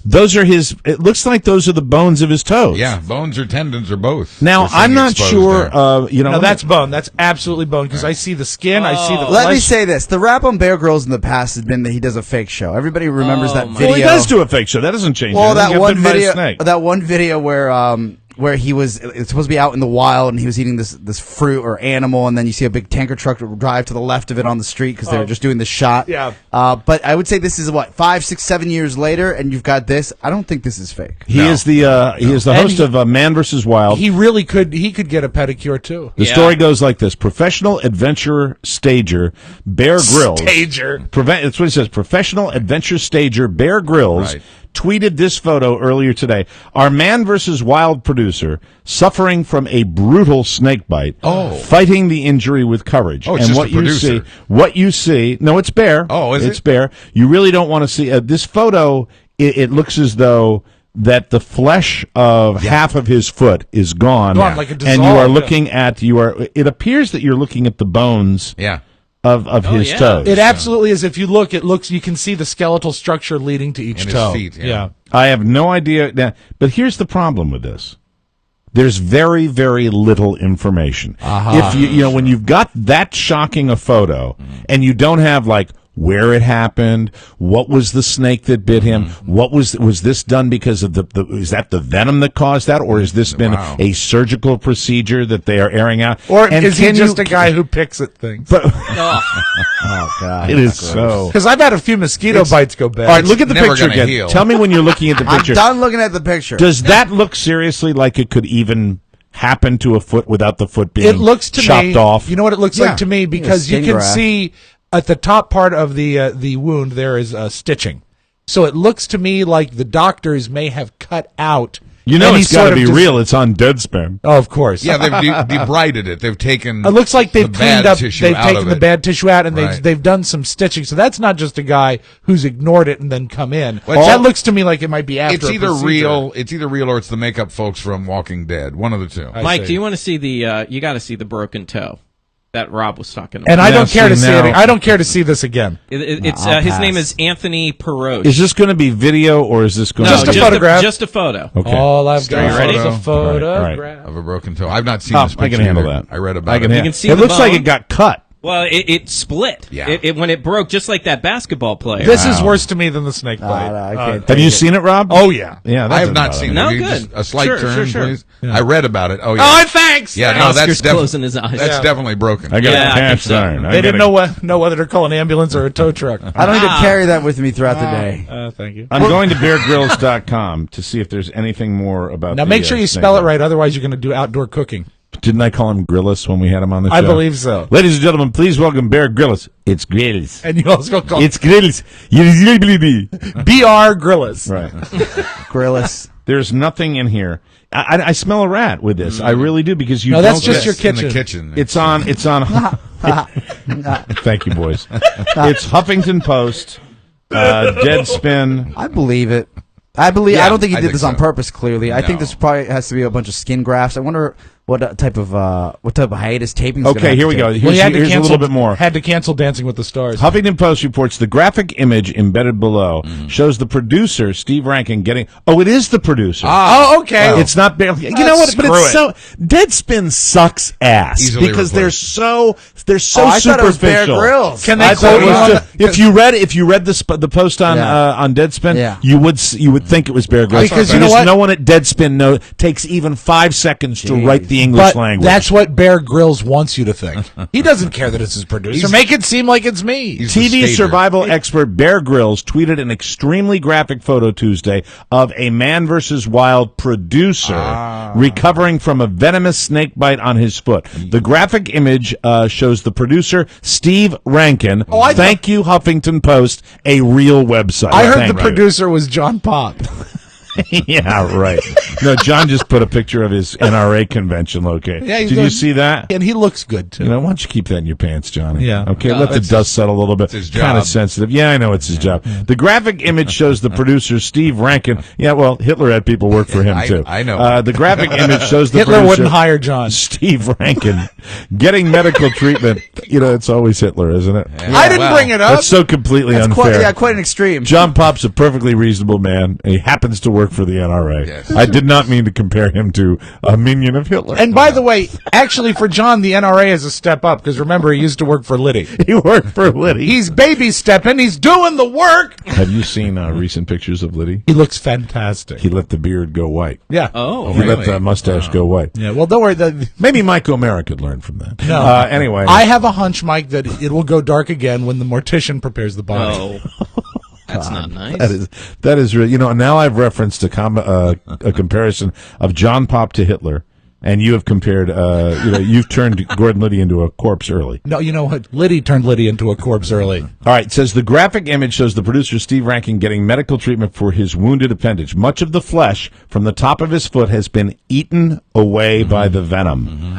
those are his. It looks like those are the bones of his toes. Yeah, bones or tendons or both. Now I'm not sure. No, that's bone. That's absolutely bone because I see the skin. I see the. Let me say this: the rap on Bear Grylls in the past has been that he does a fake show. Everybody remembers that video. Well, he does do a fake show. That doesn't change. Well, anything. that one video where he was it's supposed to be out in the wild and he was eating this fruit or animal, and then you see a big tanker truck drive to the left of it on the street because they were just doing the shot. Yeah. But I would say this is what 5, 6, 7 years later, and you've got this. I don't think this is fake. He is the host of Man vs. Wild. He really could. He could get a pedicure too. The story goes like this: professional adventure stager Bear Grylls. That's what it says. Professional adventure stager Bear Grylls tweeted this photo earlier today. Our Man vs. Wild producer suffering from a brutal snake bite, fighting the injury with courage. Oh, it's and just what you see, no, it's Bear. Oh, it's Bear. You really don't want to see this photo. It looks as though that the flesh of half of his foot is gone, like a and you are looking at It appears that you're looking at the bones. Yeah. Of his toes. It absolutely is. If you look, you can see the skeletal structure leading to each and toe. His feet, yeah. I have no idea. Now, but here's the problem with this. There's very, very little information. If when you've got that shocking a photo and you don't have like where it happened, what was the snake that bit him, what was this done because of is that the venom that caused that, or has this been a surgical procedure that they are airing out? Or is he just a guy who picks at things? Oh God, it is so. Because I've had a few mosquito bites go bad. All right, look at the never picture gonna again. heal. Tell me when you're looking at the picture. I'm done looking at the picture. Does that look seriously like it could even happen to a foot without the foot being It looks to chopped me off? You know what it looks like to me, because you can see at the top part of the wound there is stitching. So it looks to me like the doctors may have cut out. You know it's got to be real. It's on Deadspin. Oh, of course. Yeah, they've debrided it. They've taken. It looks like they've cleaned up. They've taken the it. bad tissue out, and they've done some stitching. So that's not just a guy who's ignored it and then come in. That looks to me like it might be after. It's either real. It's either real or it's the makeup folks from Walking Dead. One of the two. Mike, do you want to see the? You got to see the broken toe that Rob was talking about. And I don't care to see it. I don't care to see this again. It's his name is Anthony Peroche. Is this going to be video or is this going to be just a photograph? Just a photo. Okay. All I've got ready? is a photograph of a broken toe. I've not seen this picture. I can handle that. I read about it. You can see it the looks like bone. it got cut. Well, it split. Yeah. When it broke, just like that basketball player. This is worse to me than the snake bite. Have you seen it, Rob? Oh yeah. Yeah, I have not seen it. No, You good. Just a slight turn, Sure. please. Yeah. I read about it. Oh yeah. Oh, thanks. Yeah, no, Oscar's that's closing his eyes. That's definitely broken. I got Yeah, a I think cast so. iron. They didn't know whether to call an ambulance or a tow truck. I don't need to carry that with me throughout the day. Thank you. I'm going to beargrills.com to see if there's anything more about. Now make sure you spell it right, otherwise you're going to do outdoor cooking. Didn't I call him Grillis when we had him on the show? I believe so. Ladies and gentlemen, please welcome Bear Grillis. It's Grillis. And you also call It's Grillis. B.R. Grillis. Right. Grillis. There's nothing in here. I smell a rat with this. I really do, because you. No, that's don't just your In kitchen. the kitchen. It's on. Thank you, boys. It's Huffington Post. Deadspin. I believe it. I don't think he did this on so. purpose. Clearly, I think this probably has to be a bunch of skin grafts. I wonder what type of hiatus taping. Okay, here we go. Here's a little bit more. Had to cancel Dancing with the Stars. Huffington Post reports the graphic image embedded below shows the producer, Steve Rankin, getting... Oh, it is the producer. Oh, okay. It's not... You know what? But it's so... Deadspin sucks ass. Easily because replaced. they're so I thought it was Bear superficial. Grylls. Can they quote you on if you read the post on Deadspin, you would think it was Bear Grylls. Because you know what? No one at Deadspin takes even 5 seconds to write the English language. That's what Bear Grylls wants you to think. He doesn't care that it's his producer. Make it seem like it's me. He's the TV stager. survival expert Bear Grylls tweeted an extremely graphic photo Tuesday of a Man vs. Wild producer recovering from a venomous snake bite on his foot. The graphic image shows the producer, Steve Rankin. Thank you, Huffington Post, a real website. I heard the producer was John Pop. Yeah, right. No, John just put a picture of his NRA convention location. Yeah, Did you see that? And he looks good too. You know, why don't you keep that in your pants, Johnny? Yeah. Okay, let the dust settle a little bit. It's his Kind job. of sensitive. Yeah, I know it's his job. The graphic image shows the producer Steve Rankin. Yeah, well, Hitler had people work for him too. I know. The graphic image shows the Hitler producer wouldn't hire John. Steve Rankin getting medical treatment. You know, it's always Hitler, isn't it? I didn't bring it up. That's so completely That's unfair. quite an extreme. John Pop's a perfectly reasonable man, and he happens to work for the NRA. Yes. I did not mean to compare him to a minion of Hitler. And by the way, actually for John, the NRA is a step up because remember he used to work for Liddy. He worked for Liddy. He's baby stepping. He's doing the work. Have you seen recent pictures of Liddy? He looks fantastic. He let the beard go white. Yeah. Oh, He let the mustache go white. Yeah. Well, don't worry. Maybe Mike O'Mara could learn from that. No. Anyway. I have a hunch, Mike, that it will go dark again when the mortician prepares the body. Oh. That's not nice. That is really, now I've referenced a comparison of John Pop to Hitler, and you have compared, you've turned Gordon Liddy into a corpse early. No, you know what? Liddy turned Liddy into a corpse early. All right, it says the graphic image shows the producer Steve Rankin getting medical treatment for his wounded appendage. Much of the flesh from the top of his foot has been eaten away by the venom,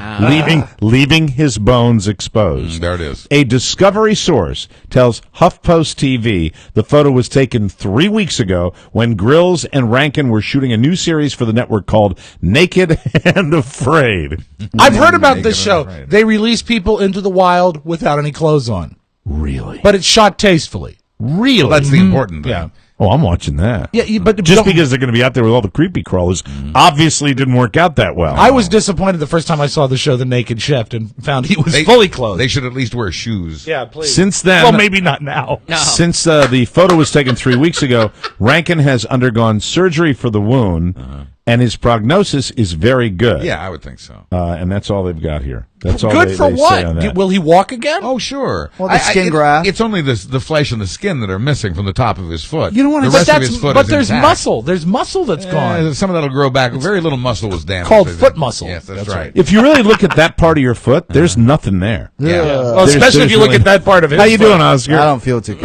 leaving his bones exposed. There it is. A Discovery source tells HuffPost TV the photo was taken 3 weeks ago when Grills and Rankin were shooting a new series for the network called Naked and Afraid. I've heard about this show. They release people into the wild without any clothes on. Really? But it's shot tastefully. Really? Well, that's the important thing. Yeah. Oh, I'm watching that. Yeah, but Just because they're going to be out there with all the creepy crawlers obviously didn't work out that well. I was disappointed the first time I saw the show The Naked Chef and found he was fully clothed. They should at least wear shoes. Yeah, please. Since then, well, maybe not now. No. Since the photo was taken 3 weeks ago, Rankin has undergone surgery for the wound, and his prognosis is very good. Yeah, I would think so. And that's all they've got here. That's all Good they, for they what? say on that. Will he walk again? Oh, sure. Well, the skin graft. It's only the flesh and the skin that are missing from the top of his foot. You know what? The But rest of his foot but is there's intact. muscle. There's muscle that's gone. Some of that'll grow back. Very little muscle was damaged. Called I think. foot muscle. Yes, that's right. If you really look at that part of your foot, there's nothing there. Yeah. Well, especially if you look really- at that part of his How you foot. doing, Oscar? I don't feel too good.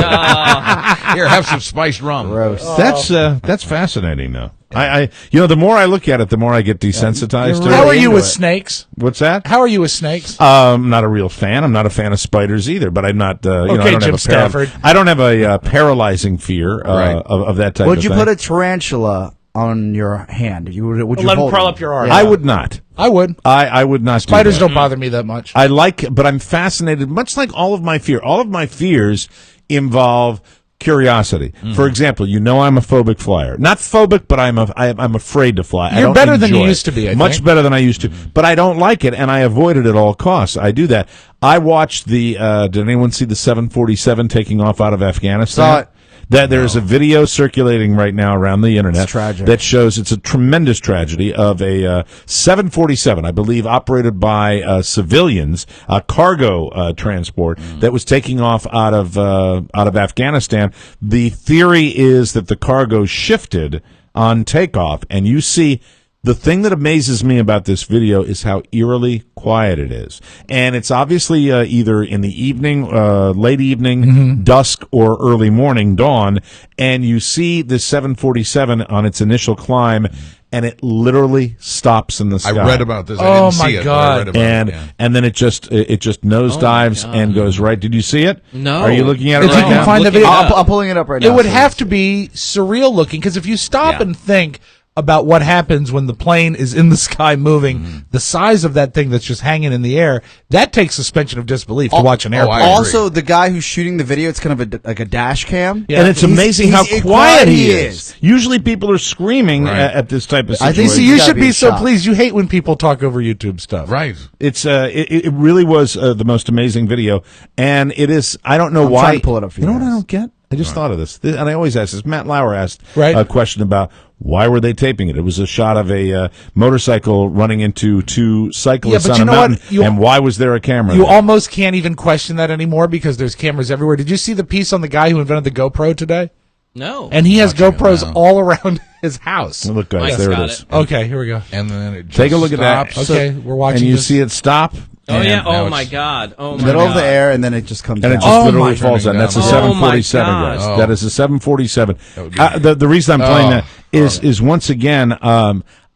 Here, have some spiced rum. Gross. That's fascinating, though. I the more I look at it, the more I get desensitized to it. How are you into with it. snakes? What's that? How are you with snakes? I'm not a real fan. I'm not a fan of spiders either, but I'm not, I Okay, don't Jim have Stafford. I don't have a paralyzing fear Right. of that type Would of you thing. put a tarantula on your hand? Would you Let him hold crawl it? up your arm. I would not. I would. I would not Spiders do that. don't bother me that much. I like, but I'm fascinated, much like all of my fear. All of my fears involve curiosity. For example, I'm a phobic flyer. Not phobic, but I'm afraid to fly. I You're don't better than you enjoy it. used to be, I Much think. better than I used to. But I don't like it, and I avoid it at all costs. I do that. I watched did anyone see the 747 taking off out of Afghanistan? Saw it. That there's a video circulating right now around the internet It's tragic. that shows it's a tremendous tragedy of a 747, I believe, operated by civilians, a cargo transport that was taking off out of Afghanistan. The theory is that the cargo shifted on takeoff, and you see. The thing that amazes me about this video is how eerily quiet it is. And it's obviously either in the evening, late evening, dusk, or early morning, dawn. And you see the 747 on its initial climb, and it literally stops in the sky. I read about this. I Oh, didn't my see it, but God. I read about And it. Yeah. and then it just nosedives and goes right. Did you see it? No. Are you looking at it If right you can now? find the Looking video, it up. I'm pulling it up right now. it would so- have to be surreal looking because if you stop and think about what happens when the plane is in the sky moving, the size of that thing that's just hanging in the air, that takes suspension of disbelief to watch an airplane. I agree. Also, the guy who's shooting the video, it's kind of like a dash cam. Yeah. And it's amazing how he's quiet he is. Usually people are screaming Right. at this type of I situation. think See, he's you gotta should be be so shocked. pleased. You hate when people talk over YouTube stuff. Right. It's it really was the most amazing video, and it is. I don't know I'm why. trying to pull it up for you know what I guys. don't get? I just thought of this, and I always ask this. Matt Lauer asked Right. a question about why were they taping it. It was a shot of a motorcycle running into two cyclists but on you a know what? mountain, and why was there a camera? You there? almost can't even question that anymore because there's cameras everywhere. Did you see the piece on the guy who invented the GoPro today? No. And he has Watching it GoPros now. all around his house. Look, guys, Mike's there it got is. it. Okay, here we go. And then it just Take a look at that. stops. Okay, we're watching and you this. see it stop. Oh and, yeah. now Oh it's my God. Oh my Middle God. of the air, and then it just comes And it down. just Oh, literally my falls down. turning That's a down. Oh, my 747, God. guys. Oh. That is a 747. That would be- The reason I'm playing Oh. that is once again,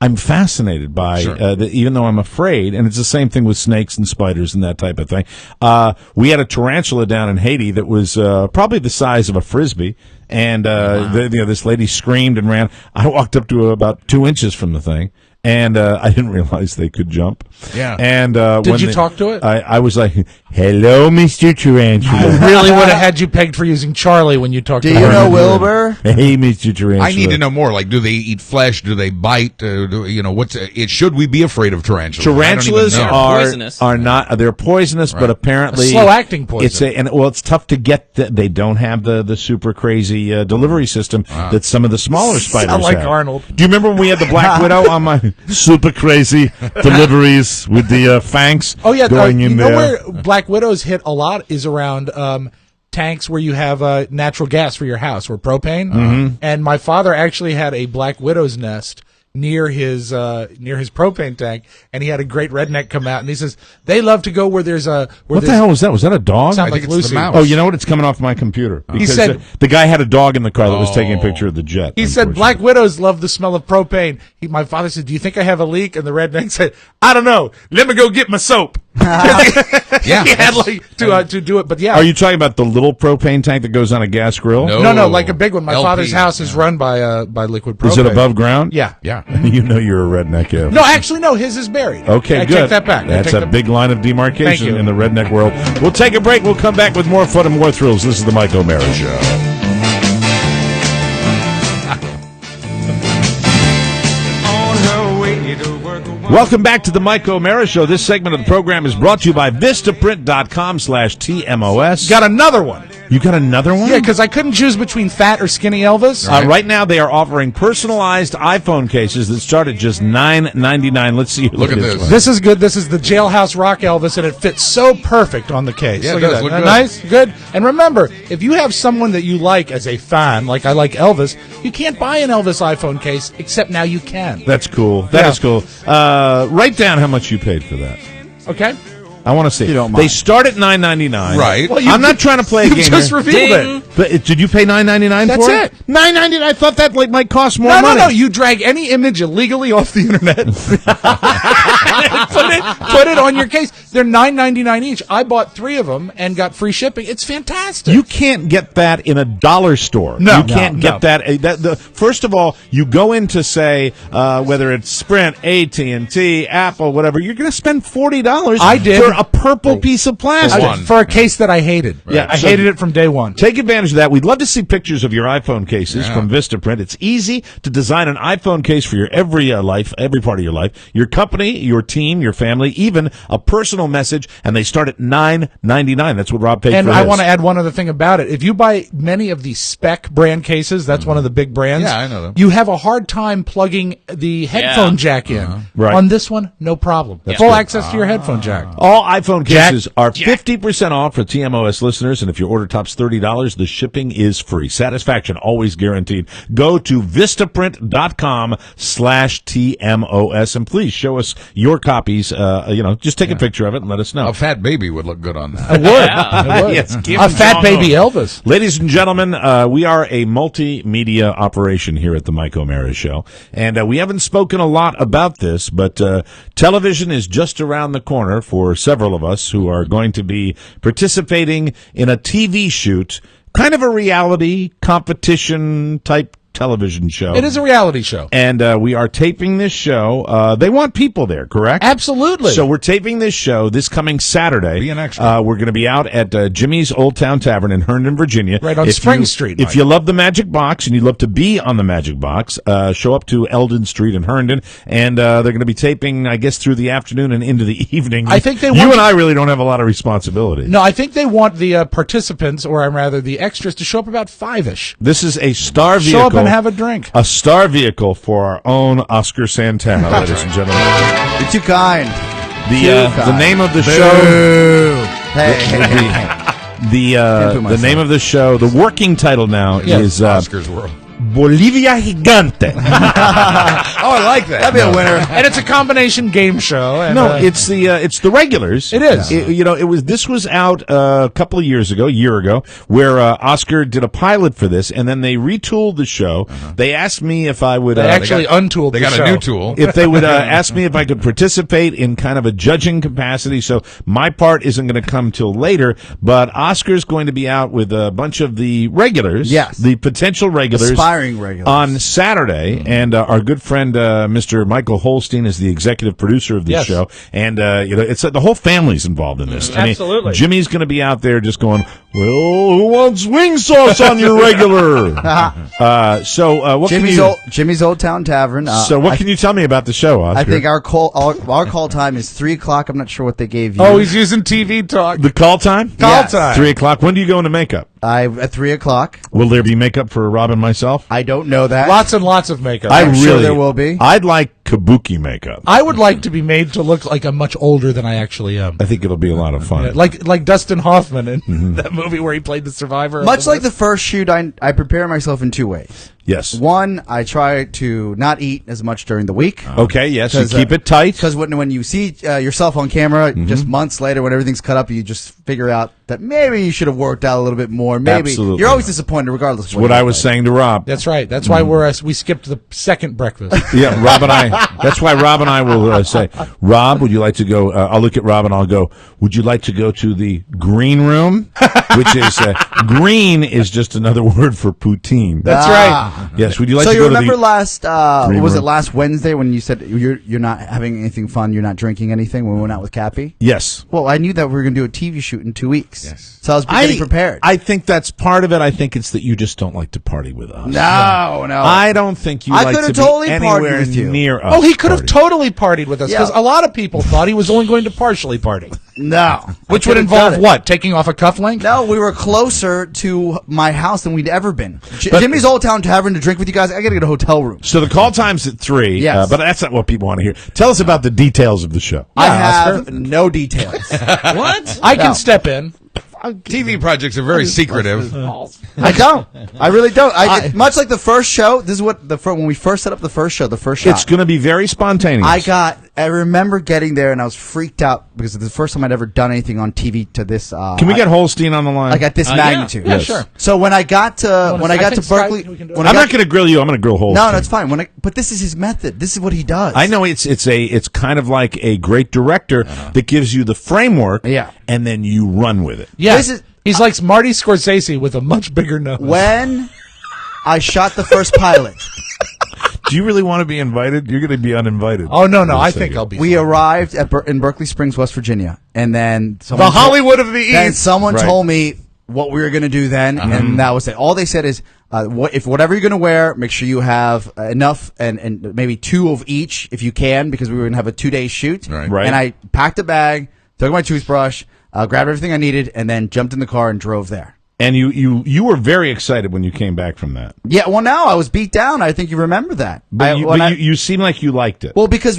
I'm fascinated by, even though I'm afraid, and it's the same thing with snakes and spiders and that type of thing. We had a tarantula down in Haiti that was probably the size of a Frisbee, and this lady screamed and ran. I walked up to about 2 inches from the thing. And I didn't realize they could jump. Yeah. And did you talk to it? I was like, "Hello, Mr. Tarantula." I really would have had you pegged for using Charlie when you talked to Do you know Wilbur? Hey, Mr. Tarantula. I need to know more. Like, do they eat flesh? Do they bite? Should we be afraid of tarantulas? Tarantulas poisonous. are not. They're poisonous, but apparently slow-acting poison. It's tough to get. They don't have the super crazy delivery system that some of the smaller spiders Sound like have. Arnold. Do you remember when we had the Black Widow on my super crazy deliveries with the fangs? Oh yeah, going in there. Where Black Widows hit a lot is around tanks where you have natural gas for your house, or propane. And my father actually had a Black Widow's nest near his propane tank, and he had a great redneck come out, and he says they love to go where there's a. What the hell was that? Was that a dog? Sound I like think it's Lucy. the mouse. Oh, you know what? It's coming off my computer. He Because said- the guy had a dog in the car that was taking a picture of the jet. He said Black Widows love the smell of propane. My father said, "Do you think I have a leak?" And the redneck said, "I don't know. Let me go get my soap." Yeah. He had to do it, but yeah. Are you talking about the little propane tank that goes on a gas grill? No, like a big one. My LP, father's house is run by liquid propane. Is it above ground? Yeah. Yeah. You know you're a redneck. Yeah. No, actually, no. His is buried. Okay, I good. take that back. That's a big line of demarcation Thank you. in the redneck world. We'll take a break. We'll come back with more fun and more thrills. This is the Mike O'Mara Show. Welcome back to the Mike O'Mara Show. This segment of the program is brought to you by Vistaprint.com/TMOS. Got another one. You got another one? Yeah, because I couldn't choose between fat or skinny Elvis. Right now, they are offering personalized iPhone cases that start at just $9.99. Let's see. Look at this. one. This is good. This is the Jailhouse Rock Elvis, and it fits so perfect on the case. Yeah, it Look does at that. look Isn't good. that nice? Good. And remember, if you have someone that you like as a fan, like I like Elvis, you can't buy an Elvis iPhone case, except now you can. That's cool. That is cool. Write down how much you paid for that. Okay? I want to see. You don't mind. They start at $9.99. Right. Well, I'm not trying to play a You game just here. revealed it. But did you pay $9.99 That's for it. $9.99. I thought that might cost more No, money. no. You drag any image illegally off the internet. put it on your case. They're $9.99 each. I bought 3 of them and got free shipping. It's fantastic. You can't get that in a dollar store. No. You can't No. get that. First of all, you go in to say whether it's Sprint, AT&T, Apple, whatever. You're going to spend $40. I did. For a purple piece of plastic. For a case that I hated. Yeah, I so- hated it from day one. Take advantage of that. We'd love to see pictures of your iPhone cases from Vistaprint. It's easy to design an iPhone case for your every part of your life, your company, your team, your family, even a personal message, and they start at $9.99. That's what Rob paid And for I his. want to add one other thing about it. If you buy many of the Spec brand cases, that's one of the big brands. Yeah, I know them. You have a hard time plugging the headphone jack in. Right. On this one, no problem. Full access to your headphone jack. All iPhone Jack. cases are 50% off for TMOS listeners, and if your order tops $30, the shipping is free. Satisfaction always guaranteed. Go to Vistaprint.com/TMOS, and please show us your copies. Just take a picture of it and let us know. A fat baby would look good on that. It would. Yes, give A him fat John baby Owen. Elvis. Ladies and gentlemen, we are a multimedia operation here at the Mike O'Mara Show, and we haven't spoken a lot about this, but television is just around the corner for several of us who are going to be participating in a TV shoot, kind of a reality competition type television show. It is a reality show. And we are taping this show. They want people there, correct? Absolutely. So we're taping this show this coming Saturday. Be an extra. We're going to be out at Jimmy's Old Town Tavern in Herndon, Virginia. Right on Spring Street, If Mike. you love the Magic Box and you'd love to be on the Magic Box, show up to Eldon Street in Herndon. And they're going to be taping, I guess, through the afternoon and into the evening. I think they You want- and I really don't have a lot of responsibility. No, I think they want the participants, or rather the extras, to show up about 5-ish. This is a star vehicle. Show up and have a drink. A star vehicle for our own Oscar Santana, ladies and gentlemen. You're too kind. The name of the show. Hey. The name of the show, the working title now is Oscar's World. Bolivia Gigante. Oh, I like that. That'd be a winner. And it's a combination game show. And, No, it's the regulars. It is. This was out a couple of years ago, a year ago, where Oscar did a pilot for this, and then they retooled the show. They asked me if I would. They actually untooled They the got show. a new tool. If they would ask me if I could participate in kind of a judging capacity, so my part isn't going to come till later, but Oscar's going to be out with a bunch of the regulars, the potential regulars, aspiring regulars, on Saturday, and our good friend Mr. Michael Holstein is the executive producer of this show, and it's the whole family's involved in this. Absolutely. Jimmy's going to be out there just going, well, who wants wing sauce on your regular? What Jimmy's Old Town Tavern. What can you tell me about the show, Oscar? I think our call time is 3 o'clock. I'm not sure what they gave you. Oh, he's using TV talk. The call time? Call time. 3 o'clock. When do you go into makeup? At 3 o'clock. Will there be makeup for Rob and myself? I don't know that. Lots and lots of makeup. I'm sure there will be. I'd like kabuki makeup. I would like to be made to look like I'm much older than I actually am. I think it'll be a lot of fun. Like Dustin Hoffman in that movie where he played the survivor. Much like the first shoot, I prepare myself in 2 ways. Yes. One, I try to not eat as much during the week. Okay, yes, you keep it tight. Because when you see yourself on camera, just months later, when everything's cut up, you just figure out that maybe you should have worked out a little bit more. Maybe Absolutely. You're always disappointed, regardless. That's what I was saying to Rob. That's right. That's why we skipped the second breakfast. Yeah, Rob and I. That's why Rob and I will say, Rob, would you like to go? I'll look at Rob and I'll go, would you like to go to the green room? Which is green is just another word for poutine. That's right. Yes. Would you like So to you go remember to the last? green Was it room? last Wednesday when you said you're not having anything fun? You're not drinking anything when we went out with Cappy? Yes. Well, I knew that we were going to do a TV shoot in 2 weeks. Yes. So I was getting prepared. I think that's part of it. I think it's that you just don't like to party with us. No. I don't think you I like could've to totally be partied anywhere with you. near us. Oh, he could have partying. totally partied with us because Yeah. a lot of people thought he was only going to partially party. No. Which I would could've involve done it. what? Taking off a cufflink? No, we were closer to my house than we'd ever been. Jimmy's Old Town Tavern to drink with you guys. I got to get a hotel room. So the call time's at 3, Yes. but that's not what people want to hear. Tell us about the details of the show. I have no details. What? I can step in. TV projects are very secretive. I don't. I really don't. Much like the first show. This is what when we first set up the first shot. It's going to be very spontaneous. I remember getting there and I was freaked out because it's the first time I'd ever done anything on TV to this. Can we get Holstein on the line? Like at this magnitude? Yeah, sure. So when I got to Berkeley, I'm not going to grill you. I'm going to grill Holstein. No, that's fine. But this is his method. This is what he does. I know it's kind of like a great director that gives you the framework, and then you run with it. Yeah, he's like Marty Scorsese with a much bigger nose. When I shot the first pilot. Do you really want to be invited? You're going to be uninvited. Oh, no. I think I'll be. We arrived in Berkeley Springs, West Virginia, and then the Hollywood of the East. Then someone told me what we were going to do then, and that was it. All they said is, if whatever you're going to wear, make sure you have enough and maybe 2 of each if you can, because we were going to have a 2-day shoot. Right. And I packed a bag, took my toothbrush, grabbed everything I needed, and then jumped in the car and drove there. And you were very excited when you came back from that. Yeah, well, now I was beat down. I think you remember that. But you seem like you liked it. Well, because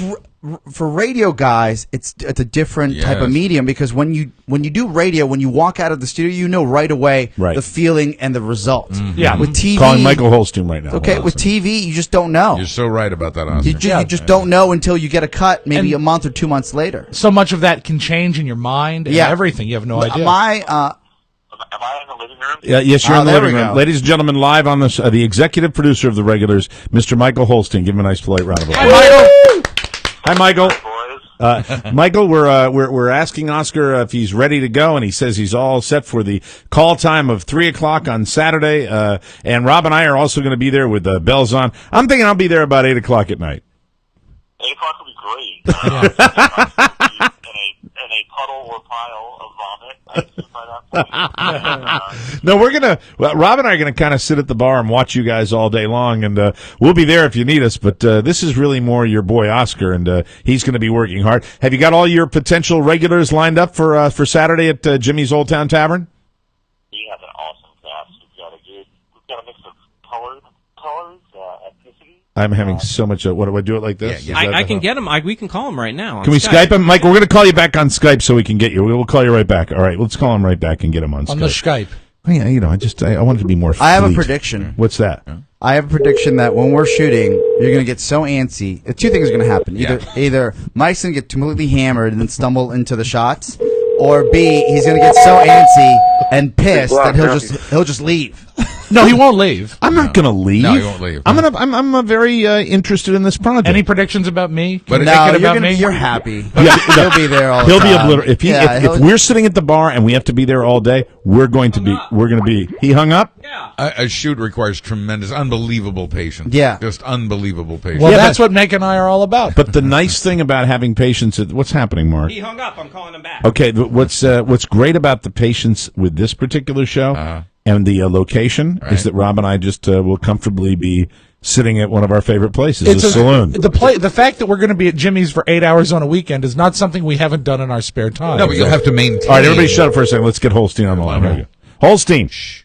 for radio guys, it's a different type of medium, because when you do radio, when you walk out of the studio, you know right away the feeling and the result. Yeah. With TV, calling Michael Holstein right now. Okay, with TV, you just don't know. You're so right about that, Oscar. You just don't know until you get a cut, maybe a month or 2 months later. So much of that can change in your mind and everything. You have no idea. Am I in the living room? Yes, you're in the there living we room. go. Ladies and gentlemen, live on this, the executive producer of the regulars, Mr. Michael Holstein. Give him a nice polite round of applause. Hi, Michael. Hi, boys. Michael, we're asking Oscar if he's ready to go, and he says he's all set for the call time of 3 o'clock on Saturday. And Rob and I are also going to be there with bells on. I'm thinking I'll be there about 8 o'clock at night. 8 o'clock will be great. In a puddle or pile of vomit. No, Rob and I are going to kind of sit at the bar and watch you guys all day long, and we'll be there if you need us, but this is really more your boy Oscar, and he's going to be working hard. Have you got all your potential regulars lined up for Saturday at Jimmy's Old Town Tavern? We have an awesome cast. We've got a mix of colors, ethnicity. I'm having so much. What do I do it like this? Yeah, I can get him. We can call him right now. on Can we Skype him, Mike? We're going to call you back on Skype so we can get you. We'll call you right back. All right, let's call him right back and get him on Skype. On the Skype. Yeah, I want it to be more. I have a fleet. prediction. What's that? I have a prediction that when we're shooting, you're going to get so antsy. Two things are going to happen. Either Mike's going to get completely hammered and then stumble into the shots, or B, he's going to get so antsy and pissed that he'll just leave. No, he won't leave. I'm not going to leave. No, he won't leave. I'm very interested in this project. Any predictions about me? But you're happy. He'll be there all the time. He'll be obliterated. If we're sitting at the bar and we have to be there all day, we're going to be. He hung up. Yeah. A shoot requires tremendous, unbelievable patience. Yeah. Just unbelievable patience. Well, that's what Meg and I are all about. But the nice thing about having patience is what's happening, Mark. He hung up. I'm calling him back. Okay, what's great about the patience with this particular show and the location is that Rob and I just will comfortably be sitting at one of our favorite places, the saloon. The fact that we're going to be at Jimmy's for 8 hours on a weekend is not something we haven't done in our spare time. No, but you'll have to maintain. All right, everybody shut up for a second. Let's get Holstein on the line. Right. Holstein. Shh.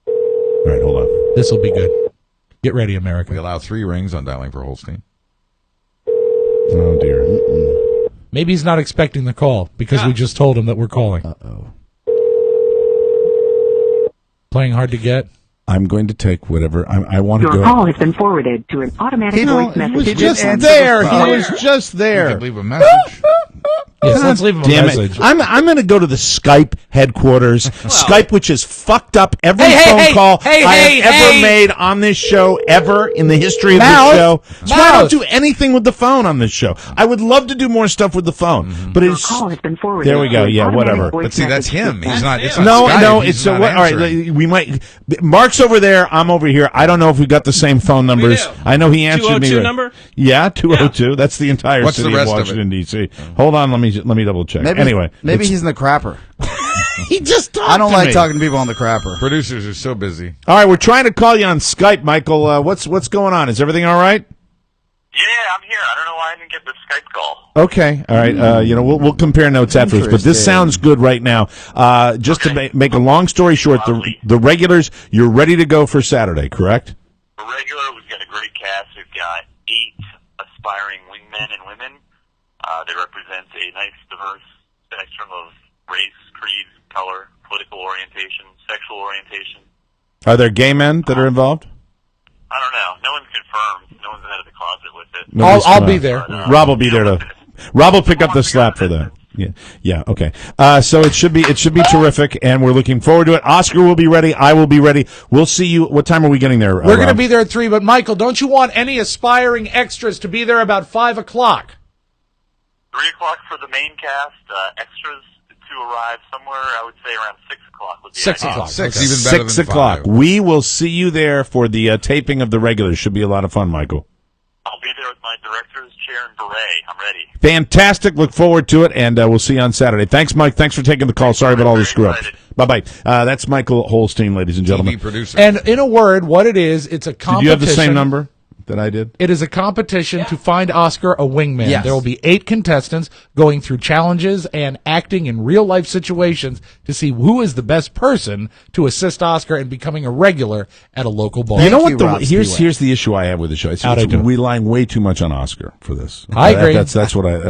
All right, hold on. This will be good. Get ready, America. We allow 3 rings on dialing for Holstein. Oh, dear. Maybe he's not expecting the call because we just told him that we're calling. Uh-oh. Playing hard to get. I'm going to take whatever. I want to go. Your call has been forwarded to an automatic voice message. He was just there. He was just there. You could leave a message. Yes, let's leave him a message. I'm going to go to the Skype headquarters. Skype, which has fucked up every phone call I have ever made on this show, ever in the history of this show. So I don't do anything with the phone on this show. I would love to do more stuff with the phone, but Your call has been forwarded. There we go. Yeah, whatever. But see, that's him. He's not. It's not No, Skype. no. He's It's not all right. answering. We might. Mark's over there. I'm over here. I don't know if we got the same phone numbers. I know he answered me. 202 number? Yeah, 202. That's the entire What's the city of rest of it? Washington D.C. Hold on. Let me double check. Maybe he's in the crapper. He just talked I don't to like me. talking to people on the crapper. Producers are so busy. All right, we're trying to call you on Skype, Michael. What's going on? Is everything all right? Yeah, I'm here. I don't know why I didn't get the Skype call. Okay, all right. We'll compare notes afterwards, but this sounds good right now. Just to make a long story short, the regulars, you're ready to go for Saturday, correct? For regular, we've got a great cast. We've got 8 aspiring wingmen and women. They represent a nice, diverse spectrum of race, creed, color, political orientation, sexual orientation. Are there gay men that are involved? I don't know. No one's confirmed. No one's out of the closet with it. I'll be there. Rob will be there to. Rob will pick up the slap for that. Yeah. Okay. So it should be terrific, and we're looking forward to it. Oscar will be ready. I will be ready. We'll see you. What time are we getting there? We're going to be there at 3. But Michael, don't you want any aspiring extras to be there about 5 o'clock? 3 o'clock for the main cast. Extras to arrive somewhere, I would say around 6 o'clock would be 6 ideal. o'clock. 6, even better 6 than o'clock. 5. We will see you there for the taping of the regulars. Should be a lot of fun, Michael. I'll be there with my director's chair and beret. I'm ready. Fantastic. Look forward to it, and we'll see you on Saturday. Thanks, Mike. Thanks for taking the call. Sorry about all the screw-ups. Bye-bye. That's Michael Holstein, ladies and gentlemen. TV producer. And in a word, what it is, it's a competition. Did you have the same number that I did? It is a competition to find Oscar a wingman. Yes. There will be 8 contestants going through challenges and acting in real-life situations to see who is the best person to assist Oscar in becoming a regular at a local bar. You know Thank what? you, Rob Here's Spiewak. the issue I have with the show. How'd I do? We relying way too much on Oscar for this. I agree. That's what I.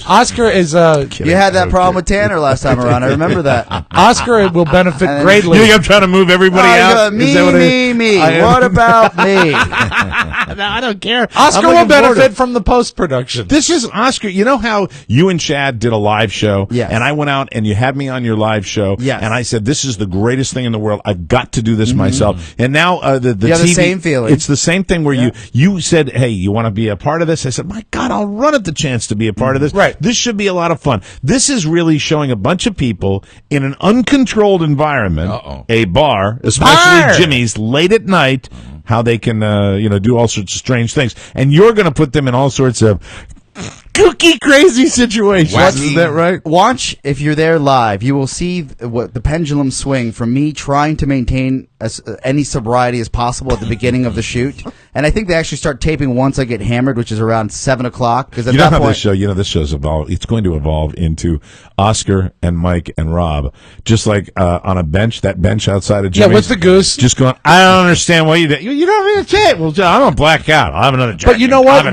Oscar is You had that problem with Tanner last time around. I remember that. Oscar will benefit greatly. You think I'm trying to move everybody out? Me, Is that what me. What about me? No, I don't care. Oscar I'm will looking forward to benefit from the post-production. This is Oscar. You know how you and Chad did a live show? Yes. And I went out and you had me on your live show. Yes. And I said, this is the greatest thing in the world. I've got to do this myself. And now the You have the TV, same feeling. It's the same thing where you said, hey, you want to be a part of this? I said, my God, I'll run at the chance to be a part of this. Right. This should be a lot of fun. This is really showing a bunch of people in an uncontrolled environment, a bar, especially Jimmy's, late at night, how they can, do all sorts of strange things. And you're going to put them in all sorts of kooky, crazy situations. Wacky. Is that right? Watch, if you're there live, you will see what the pendulum swing from me trying to maintain as any sobriety as possible at the beginning of the shoot. And I think they actually start taping once I get hammered, which is around 7 o'clock. Because at that point, this show's evolved. It's going to evolve into Oscar and Mike and Rob, just like on a bench, that bench outside of Jimmy's. Yeah, with the goose. Just going, I don't understand why you did. You don't have a tape. Well, I'm going to black out. I'll have another Jack. But you know what?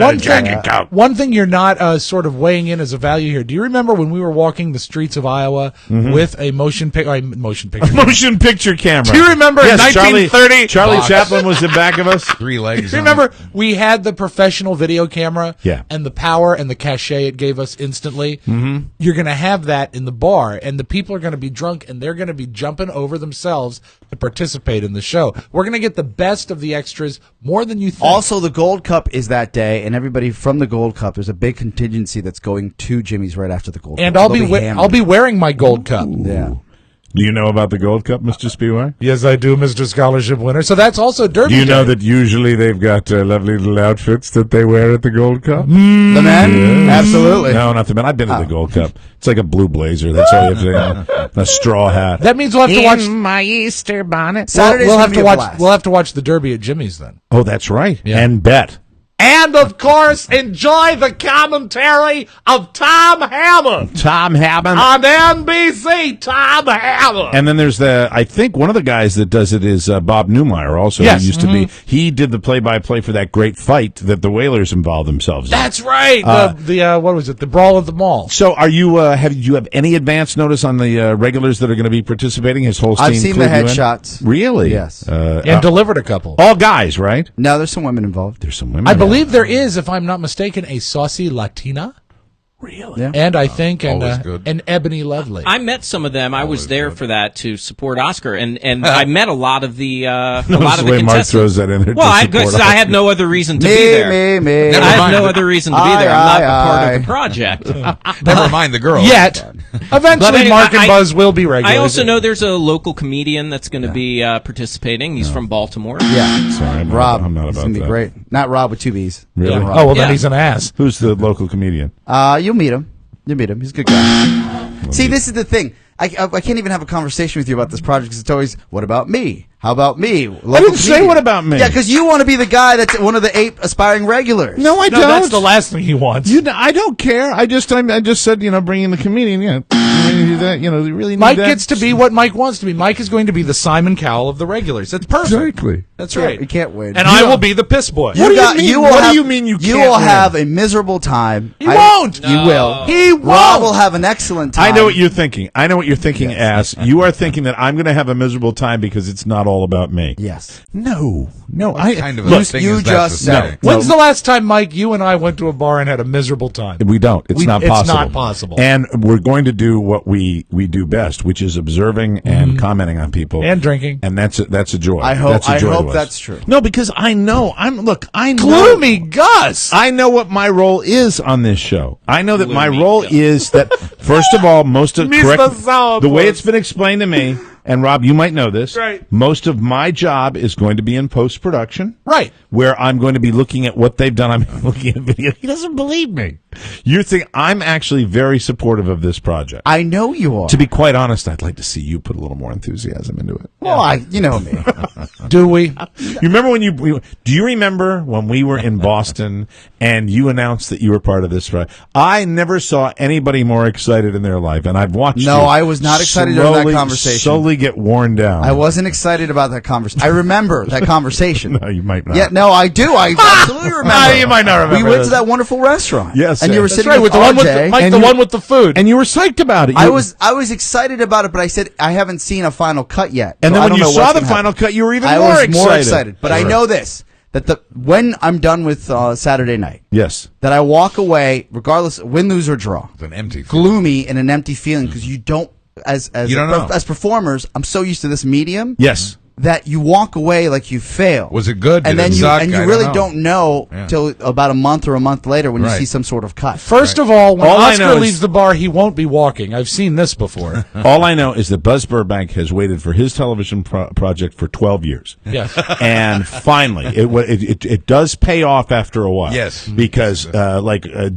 One thing you're not sort of weighing in as a value here. Do you remember when we were walking the streets of Iowa with a motion picture camera? Do you remember in 1930? Charlie Chaplin was in back of us. 3 legs. Do you remember we had the professional video camera? Yeah. And the power and the cachet it gave us instantly. Mm-hmm. You're going to have that in the bar, and the people are going to be drunk, and they're going to be jumping over themselves to participate in the show. We're going to get the best of the extras, more than you think. Also, the Gold Cup is that day, and everybody from the Gold Cup, there's a big contingency that's going to Jimmy's right after the Gold and Cup. I'll be wearing my Gold Cup. Yeah. Do you know about the Gold Cup, Mr. Spiewak? Yes, I do, Mr. Scholarship winner. So that's also Derby Do you know Day. that usually they've got lovely little outfits that they wear at the Gold Cup? The men? Yes. Absolutely. No, not the men. I've been to the Gold Cup. It's like a blue blazer. That's all you have to do. A straw hat. That means we'll have to watch my Easter bonnet. Saturday's we'll gonna have be to a watch. blast. We'll have to watch the Derby at Jimmy's then. Oh, that's right. Yeah. And bet. And, of course, enjoy the commentary of Tom Hammond. Tom Hammond. On NBC, Tom Hammond. And then there's I think one of the guys that does it is Bob Newmeyer also. Yes. Who used to be, he did the play-by-play for that great fight that the Whalers involved themselves in. That's right. What was it? The Brawl at the Mall. So are you, have any advance notice on the regulars that are going to be participating? Has Holstein I've seen the clued you in? headshots. Really? Yes. And delivered a couple. All guys, right? No, there's some women involved. There's some women. I believe there is, if I'm not mistaken, a saucy Latina. Really? Yeah. And I think Always good. an Ebony Lovely. I met some of them. I was there for that to support Oscar, and I met a lot of the Notice a lot of the way the Mark contestants. throws that in there. Well, to support I us. have no other reason to Me, be there. me. I have no other reason to be there. I'm not a part aye. of the project. Never mind the girls. Yet. Eventually, But anyway, Mark and Buzz will be regulars. I also know there's a local comedian that's going to be participating. He's from Baltimore. Yeah. Sorry, Rob. I'm not It's about going to be that. great. Not Rob with 2 B's. Really? Yeah. Oh, well, then Yeah. he's an ass. Who's the local comedian? You'll meet him. You'll meet him. He's a good guy. See, this is the thing. I can't even have a conversation with you about this project because it's always, what about me? How about me? I didn't say what about me. Yeah, because you want to be the guy that's one of the 8 aspiring regulars. No, I No, don't. that's the last thing he wants. I don't care. I just said, bringing the comedian. Yeah, you really need Mike that. gets to be what Mike wants to be. Mike is going to be the Simon Cowell of the regulars. That's perfect. Exactly. That's Yeah, right. you can't win. And I will be the piss boy. What do you mean? What do you mean you You can't will win? have a miserable time. He won't. You will. He won't. Rob will have an excellent time. I know what you're thinking. Ass. You are thinking that I'm going to have a miserable time because it's not all about me. Yes. No. Kind of a thing you is that just to said- say? When's the last time, Mike, you and I went to a bar and had a miserable time? We don't. It's not It's possible. not possible. And we're going to do what we do best, which is observing and commenting on people And drinking. And that's a joy. I hope- That's a I joy to hope us. that's true. No, because I know. I know. Gloomy Gus. I know what my role is on this show. I know that my Gloomy role Gus. is that, first of all, most of Mr. correct, Sourpuss. the way it's been explained to me, and Rob, you might know this. Right. Most of my job is going to be in post-production. Right. Where I'm going to be looking at what they've done. I'm looking at video. He doesn't believe me. You think I'm actually very supportive of this project. I know you are. To be quite honest, I'd like to see you put a little more enthusiasm into it. Well, you know me. Do we? You remember do you remember when we were in Boston and you announced that you were part of this project? I never saw anybody more excited in their life, and I've watched No, you I was not excited during that conversation. Slowly get worn down. I wasn't excited about that conversation. I remember that conversation. No, you might not. Yeah, no, I do. I absolutely remember. You might not remember We went this. to that wonderful restaurant. Yes, and you were that's sitting right, with the one with RJ. the, Mike, the one with the food. And you were psyched about it. I was excited about it, but I said I haven't seen a final cut yet. And so then I when don't you know saw what's the gonna final happen. cut, you were even I more was excited. more excited. But I know this, that when I'm done with Saturday night, Yes. that I walk away, regardless win, lose, or draw, It's an empty feeling. gloomy and an empty feeling because you don't, as You don't know. as performers, I'm so used to this medium. Yes. That you walk away like you failed. Was it good? And Did then it you suck? and you I really don't don't know Yeah. till about a month or a month later when you Right. see some sort of cut. First of all, when All I know Oscar is- leaves the bar, he won't be walking. I've seen this before. All I know is that Buzz Burbank has waited for his television project for 12 years. Yes. And finally, it does pay off after a while. Yes. Because,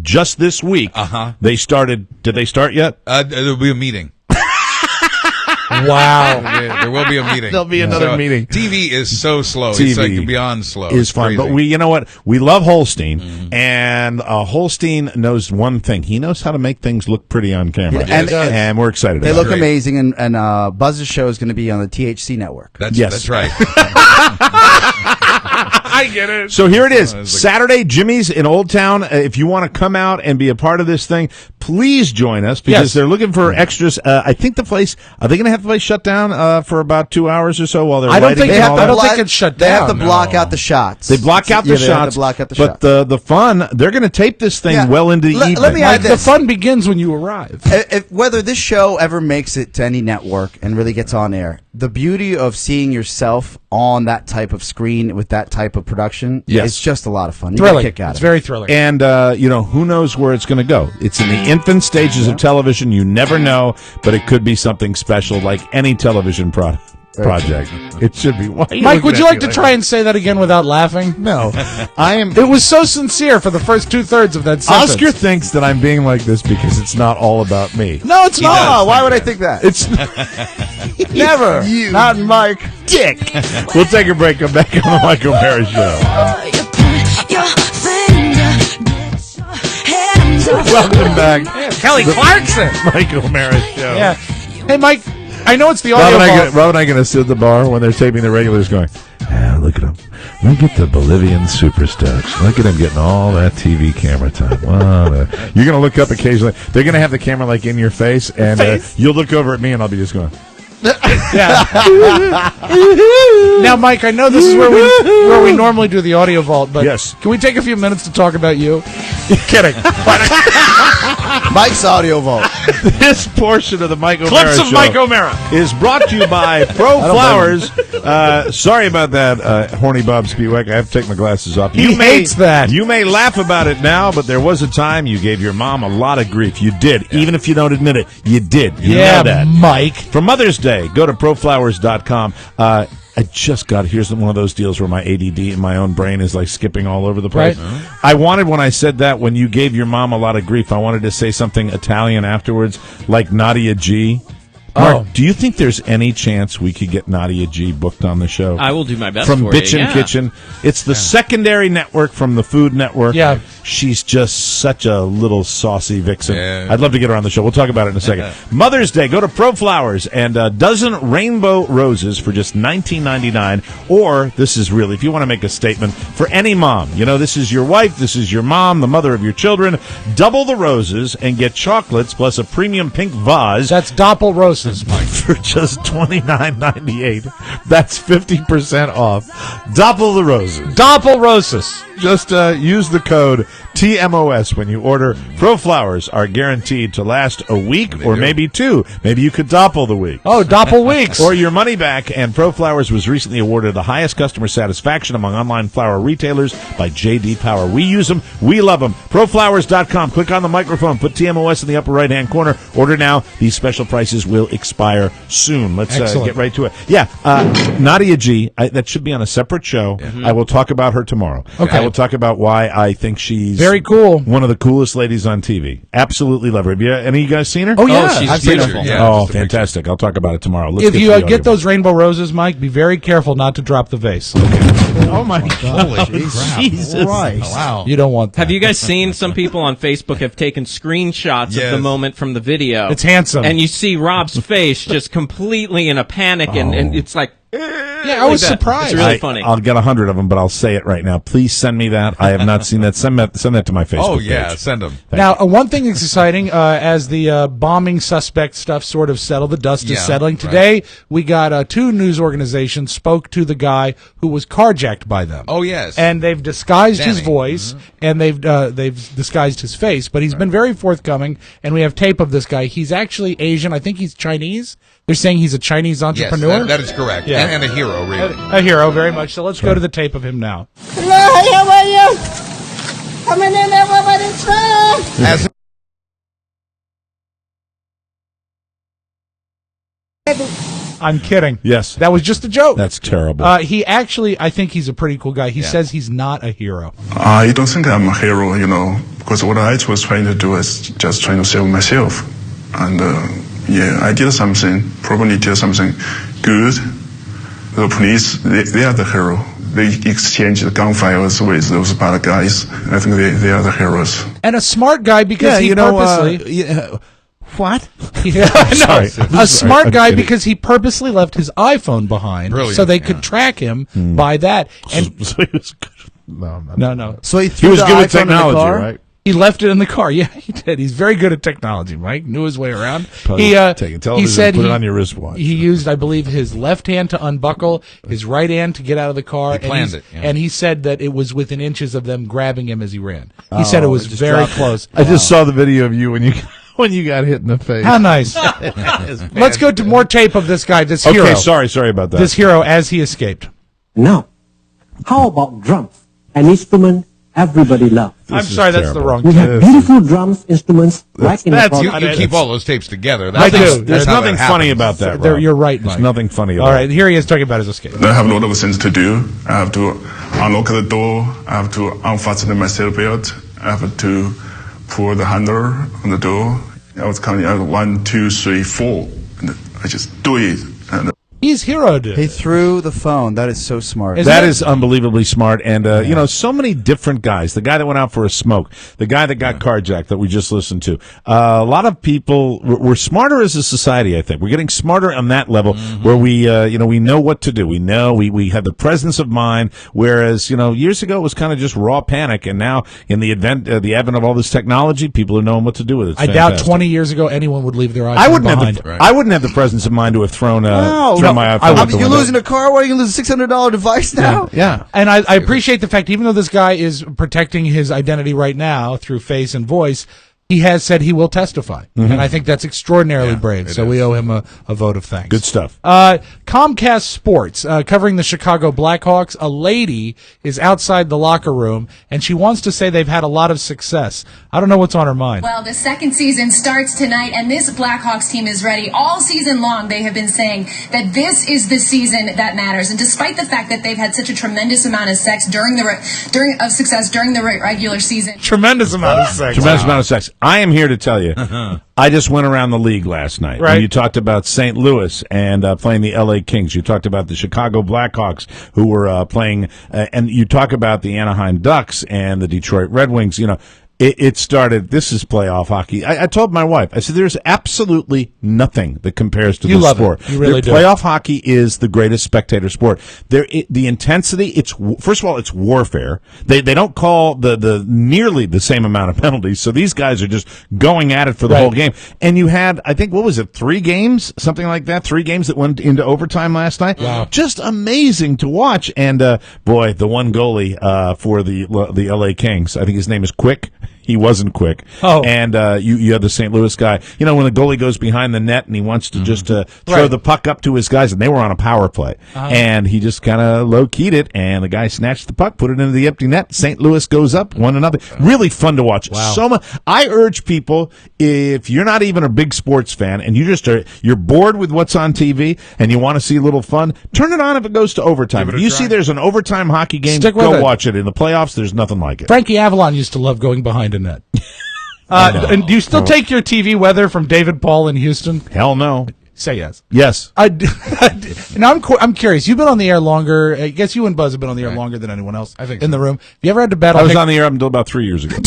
just this week, they started, did they start yet? There'll be a meeting. Wow. There will be a meeting. There'll be another meeting. TV is so slow. TV It's like beyond slow. is fun. Crazy. But you know what? We love Holstein, and Holstein knows one thing. He knows how to make things look pretty on camera, and we're excited. They about look it. amazing, and Buzz's show is going to be on the THC network. That's right. I get it. So here it is. Saturday, Jimmy's in Old Town. If you want to come out and be a part of this thing, please join us because they're looking for extras. I think the place, are they going to have the place shut down for about 2 hours or so while they're lighting think and all I that? don't think it's shut down. They have to block out the shots. They block out the They have shots. to block out the but shots. the fun, they're going to tape this thing well into the evening. Let me add The this. fun begins when you arrive. Whether this show ever makes it to any network and really gets on air, the beauty of seeing yourself on that type of screen with that type of production is just a lot of fun. You get a Thrilling. kick out It's of it. very thrilling. And, who knows where it's going to go? It's in the infant stages of television. You never know, but it could be something special like any television project. It should be. Mike, would you like to try and say that again without laughing? No. I am. It was so sincere for the first 2/3 of that sentence. Oscar thinks that I'm being like this because it's not all about me. No, it's not. Why would I think that? It's Never. Not Mike. Dick. We'll take a break. Come back on the Mike O'Mara Show. Welcome back. Kelly Clarkson. Mike O'Mara Show. Yeah. Hey, Mike, I know it's the audio Rob and I going to sit at the bar when they're taping the regulars going, look at him. Look at the Bolivian superstars. Look at him getting all that TV camera time. Wow. You're going to look up occasionally. They're going to have the camera like in your face, and you'll look over at me, and I'll be just going. Yeah. Now, Mike, I know this is where we normally do the audio vault, but can we take a few minutes to talk about you? You're kidding. Mike's audio vault. This portion of the Mike O'Mara Clips of Show Mike O'Mara is brought to you by Pro Flowers. Sorry about that, horny Bob Spiewak. I have to take my glasses off. He hates that. You may laugh about it now, but there was a time you gave your mom a lot of grief. You did. Even if you don't admit it, you did. You know that. Mike. For Mother's Day, go to proflowers.com. I just got, here's one of those deals where my ADD in my own brain is like skipping all over the place. Right. I wanted, when I said that, when you gave your mom a lot of grief, I wanted to say something Italian afterwards, like Nadia G. Mark, do you think there's any chance we could get Nadia G booked on the show? I will do my best from for Bitchin' you. Kitchen. It's the secondary network from the Food Network. Yeah. She's just such a little saucy vixen. Yeah. I'd love to get her on the show. We'll talk about it in a second. Mother's Day, go to Pro Flowers and a dozen rainbow roses for just $19.99. Or, this is really, if you want to make a statement, for any mom. You know, this is your wife, this is your mom, the mother of your children. Double the roses and get chocolates plus a premium pink vase. That's Doppel roses, Mike. For just $29.98. That's 50% off. Double the roses. Doppel roses. Just use the code TMOS when you order. Pro Flowers are guaranteed to last a week or maybe two. Maybe you could doppel the week. Oh, Doppel weeks. Or your money back. And Pro Flowers was recently awarded the highest customer satisfaction among online flower retailers by J.D. Power. We use them. We love them. ProFlowers.com. Click on the microphone. Put TMOS in the upper right-hand corner. Order now. These special prices will expire soon. Let's get right to it. Yeah, Nadia G. That should be on a separate show. Mm-hmm. I will talk about her tomorrow. Okay. I will talk about why I think she's very cool. One of the coolest ladies on TV. Absolutely love her. Have you, any of you guys seen her? Oh, yeah. She's I've seen beautiful. her. Yeah, fantastic. I'll talk about it tomorrow. Let's If you to the get audio. those rainbow roses, Mike, be very careful not to drop the vase. Oh, my God. Jesus Christ. Wow. You don't want that. Have you guys seen some people on Facebook have taken screenshots of the moment from the video? It's handsome. And you see Rob's face just completely in a panic, and it's like... Yeah, I was surprised. It's really funny. I'll get 100 of them, but I'll say it right now. Please send me that. I have not seen that. Send that to my Facebook Oh, yeah. page. Send them. Now, one thing that's exciting, as the bombing suspect stuff sort of settled, the dust is settling. Today, we got two news organizations spoke to the guy who was carjacked by them. Oh, yes. And they've disguised his Danny. voice, and they've disguised his face, but he's been very forthcoming, and we have tape of this guy. He's actually Asian. I think he's Chinese. They're saying he's a Chinese entrepreneur. Yes, that is correct. Yeah. And a hero, really. A hero, very much. So let's go to the tape of him now. Hello, how are you? Coming in, everybody's fine. As I'm kidding. Yes. That was just a joke. That's terrible. He actually, I think he's a pretty cool guy. He says he's not a hero. I don't think I'm a hero, because what I was trying to do is just trying to save myself. And, Yeah, I did something, probably did something good. The police, they are the hero. They exchange the gunfires with those bad guys. I think they are the heroes. And a smart guy because he purposely... What? Yeah, no, a smart guy because he purposely left his iPhone behind so they could track him by that. And So he was no. So he was the good with iPhone in the technology, car? right? He left it in the car. Yeah, he did. He's very good at technology, Mike. Knew his way around. Probably take a television, he said put it on your wristwatch. He used, I believe, his left hand to unbuckle, his right hand to get out of the car. He planned it. Yeah. And he said that it was within inches of them grabbing him as he ran. He said it was very close. I just saw the video of you when you got hit in the face. How nice. Let's go to more tape of this guy, this hero. Okay, sorry about that. This hero as he escaped. Now, how about drums? An instrument everybody loves. I'm sorry, that's the wrong We tape. have beautiful drums instruments right in the You front. keep all those tapes together. I do. That's There's how nothing that funny happens. about that, Rob. You're right, Mike. There's nothing funny about All right, here he is talking about his escape. I have a lot of things to do. I have to unlock the door. I have to unfasten my seatbelt. I have to pull the handle on the door. I was counting out 1, 2, 3, 4. And I just do it. And He's hero, dude. He threw the phone. That is so smart. That is unbelievably smart. And, so many different guys. The guy that went out for a smoke, the guy that got carjacked that we just listened to. A lot of people, we're smarter as a society, I think. We're getting smarter on that level where we know what to do. We know, we have the presence of mind. Whereas, years ago it was kind of just raw panic. And now in the advent of all this technology, people are knowing what to do with it. It's I doubt fantastic. 20 years ago anyone would leave their iPhone I wouldn't behind. have the presence of mind to have thrown my iPhone I out mean, the you're window. losing a car. Why are you going to lose a $600 device now? Yeah. And I appreciate the fact, even though this guy is protecting his identity right now through face and voice, he has said he will testify. And I think that's extraordinarily brave. So we owe him a vote of thanks. Good stuff. Comcast Sports, covering the Chicago Blackhawks. A lady is outside the locker room, and she wants to say they've had a lot of success. I don't know what's on her mind. Well, the second season starts tonight, and this Blackhawks team is ready. All season long, they have been saying that this is the season that matters. And despite the fact that they've had such a tremendous amount of success during the regular season. Tremendous amount of sex. Tremendous amount of sex. I am here to tell you, I just went around the league last night. Right. And you talked about St. Louis and playing the L.A. Kings. You talked about the Chicago Blackhawks who were playing, and you talk about the Anaheim Ducks and the Detroit Red Wings. It started, this is playoff hockey. I told my wife, I said, there's absolutely nothing that compares to this sport. You really do. Playoff hockey is the greatest spectator sport. The intensity, first of all, it's warfare. They don't call the nearly the same amount of penalties, so these guys are just going at it for the whole game. And you had, I think, what was it, 3 games? Something like that? 3 games that went into overtime last night? Wow. Just amazing to watch. And, boy, the one goalie, for the LA Kings, I think his name is Quick. He wasn't quick. Oh. And you have the St. Louis guy. When the goalie goes behind the net and he wants to just throw the puck up to his guys, and they were on a power play. And he just kind of low-keyed it, and the guy snatched the puck, put it into the empty net. St. Louis goes up 1-0. Really fun to watch. Wow. So much. I urge people, if you're not even a big sports fan and you're bored with what's on TV and you want to see a little fun, turn it on if it goes to overtime. If you see there's an overtime hockey game, go watch it. In the playoffs, there's nothing like it. Frankie Avalon used to love going behind a net. And do you still take your TV weather from David Paul in Houston? Hell no. Say yes. Yes. Now I'm curious. You've been on the air longer. I guess you and Buzz have been on the air longer than anyone else in the room. Have you ever had to battle? I was on the air up until about 3 years ago.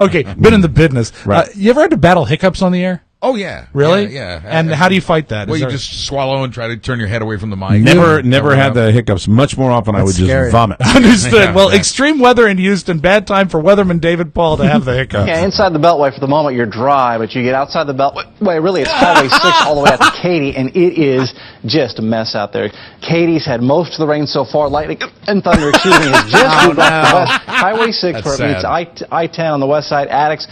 Okay, been in the business. Right. You ever had to battle hiccups on the air? Oh, yeah. Really? Yeah. And how do you fight that? Well, Is you there- just swallow and try to turn your head away from the mic. Never had the hiccups. Much more often, I would scary. just vomit. Understood. Yeah, Well, right. extreme weather in Houston. Bad time for weatherman David Paul to have the hiccups. Yeah, inside the Beltway for the moment you're dry, but you get outside the Beltway, really it's Highway 6 all the way out to Katy, and it is just a mess out there. Katy's had most of the rain so far. Lightning and thunder, excuse me, has just moved off the west. Highway 6 That's where it meets sad. I-10 on the west side, Addicts.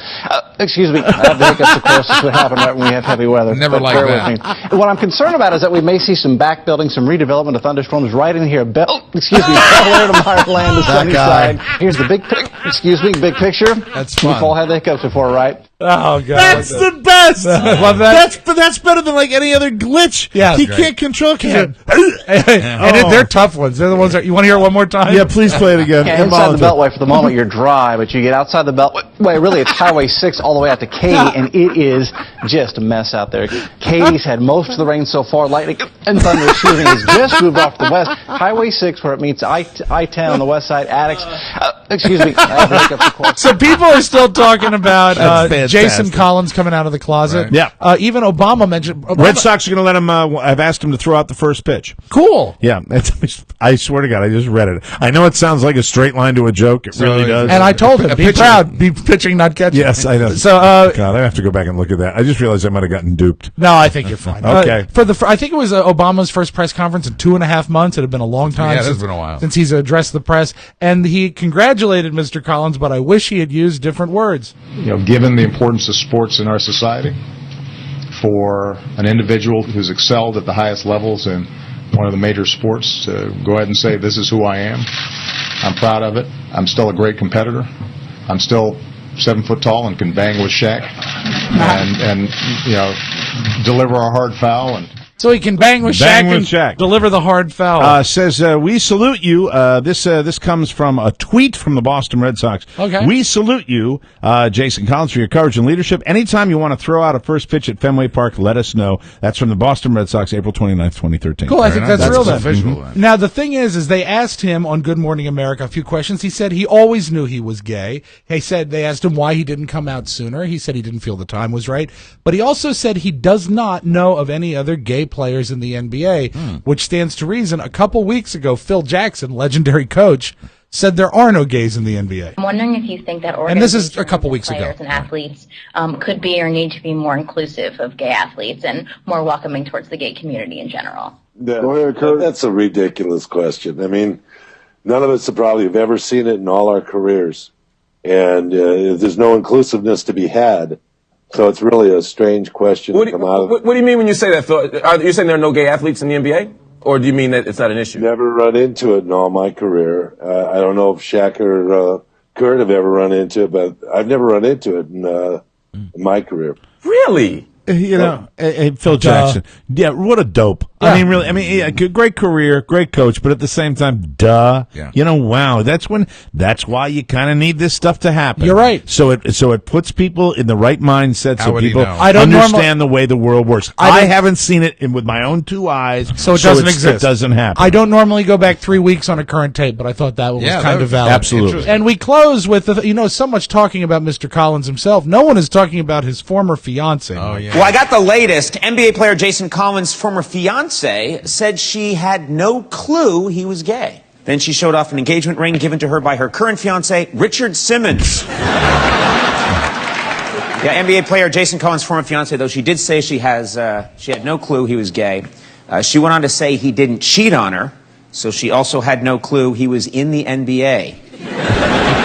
Excuse me, I have the hiccups, of course. This would happen right when we have heavy weather. Never But like bear that. with me. What I'm concerned about is that we may see some backbuilding, some redevelopment of thunderstorms right in here. Excuse me, Delaware to Meyerland, the sunny guy. side. Here's the big picture. That's fun. We've all had the hiccups before, right? Oh god, That's the best. Love that. That's better than like any other glitch. Yeah, he great. can't control. And they're tough ones. They're the ones that you want to hear it one more time. Yeah, please play it again. Yeah, inside the Beltway for the moment you're dry, but you get outside the Beltway, really it's Highway 6 all the way out to Katy, and it is just a mess out there. Katy's had most of the rain so far, lightning and thunder, has just moved off to the west. Highway 6 where it meets I-10 on the west side, Addicts, So people are still talking about That's Jason fantastic. Collins coming out of the closet. Right. Yeah. Even Obama mentioned Red Sox are going to let him. I've asked him to throw out the first pitch. Cool. Yeah, I swear to God, I just read it. I know it sounds like a straight line to a joke. It really does. And I told him, be proud, be pitching, not catching. Yes, I know. So, God, I have to go back and look at that. I just realized I might have gotten duped. No, I think you're fine. Okay. I think it was Obama's first press conference in 2.5 months. It had been a long time. Yeah, it has been a while since he's addressed the press, and he congratulated Mr. Collins, but I wish he had used different words. Given the importance of sports in our society, for an individual who's excelled at the highest levels in one of the major sports to go ahead and say, this is who I am. I'm proud of it. I'm still a great competitor. I'm still 7 foot tall and can bang with Shaq and deliver a hard foul. And So he can bang with Shaq and deliver the hard foul. Says, we salute you. This comes from a tweet from the Boston Red Sox. Okay. We salute you, Jason Collins, for your courage and leadership. Anytime you want to throw out a first pitch at Fenway Park, let us know. That's from the Boston Red Sox, April 29th, 2013. Cool, I think that's real then. Official, Mm-hmm. Now, the thing is they asked him on Good Morning America a few questions. He said he always knew he was gay. They asked him why he didn't come out sooner. He said he didn't feel the time was right. But he also said he does not know of any other gay players in the NBA, which stands to reason. A couple weeks ago, Phil Jackson, legendary coach, said there are no gays in the NBA. I'm wondering if you think that And this is a couple weeks ago. players and athletes could be or need to be more inclusive of gay athletes and more welcoming towards the gay community in general. Go ahead, Kurt. That's a ridiculous question. I mean, none of us have probably have ever seen it in all our careers. And there's no inclusiveness to be had. So it's really a strange question to come out of. What do you mean when you say that, Phil? Are you saying there are no gay athletes in the NBA? Or do you mean that it's not an issue? Never run into it in all my career. I don't know if Shaq or Kurt have ever run into it, but I've never run into it in my career. Really? Phil Jackson. Yeah, what a dope. Yeah. I mean, really, great career, great coach, but at the same time, Yeah. Wow. That's why you kind of need this stuff to happen. You're right. So it puts people in the right mindset How so would he people know? I don't understand the way the world works. I haven't seen it with my own two eyes. So it doesn't It exist. doesn't happen. I don't normally go back 3 weeks on a current tape, but I thought that was kind of valid. Absolutely. And we close with, so much talking about Mr. Collins himself. No one is talking about his former fiance. Oh, yeah. Well, I got the latest. NBA player Jason Collins' former fiance said she had no clue he was gay. Then she showed off an engagement ring given to her by her current fiance, Richard Simmons. Yeah, NBA player Jason Collins' former fiance, though she did say she had no clue he was gay. She went on to say he didn't cheat on her, so she also had no clue he was in the NBA.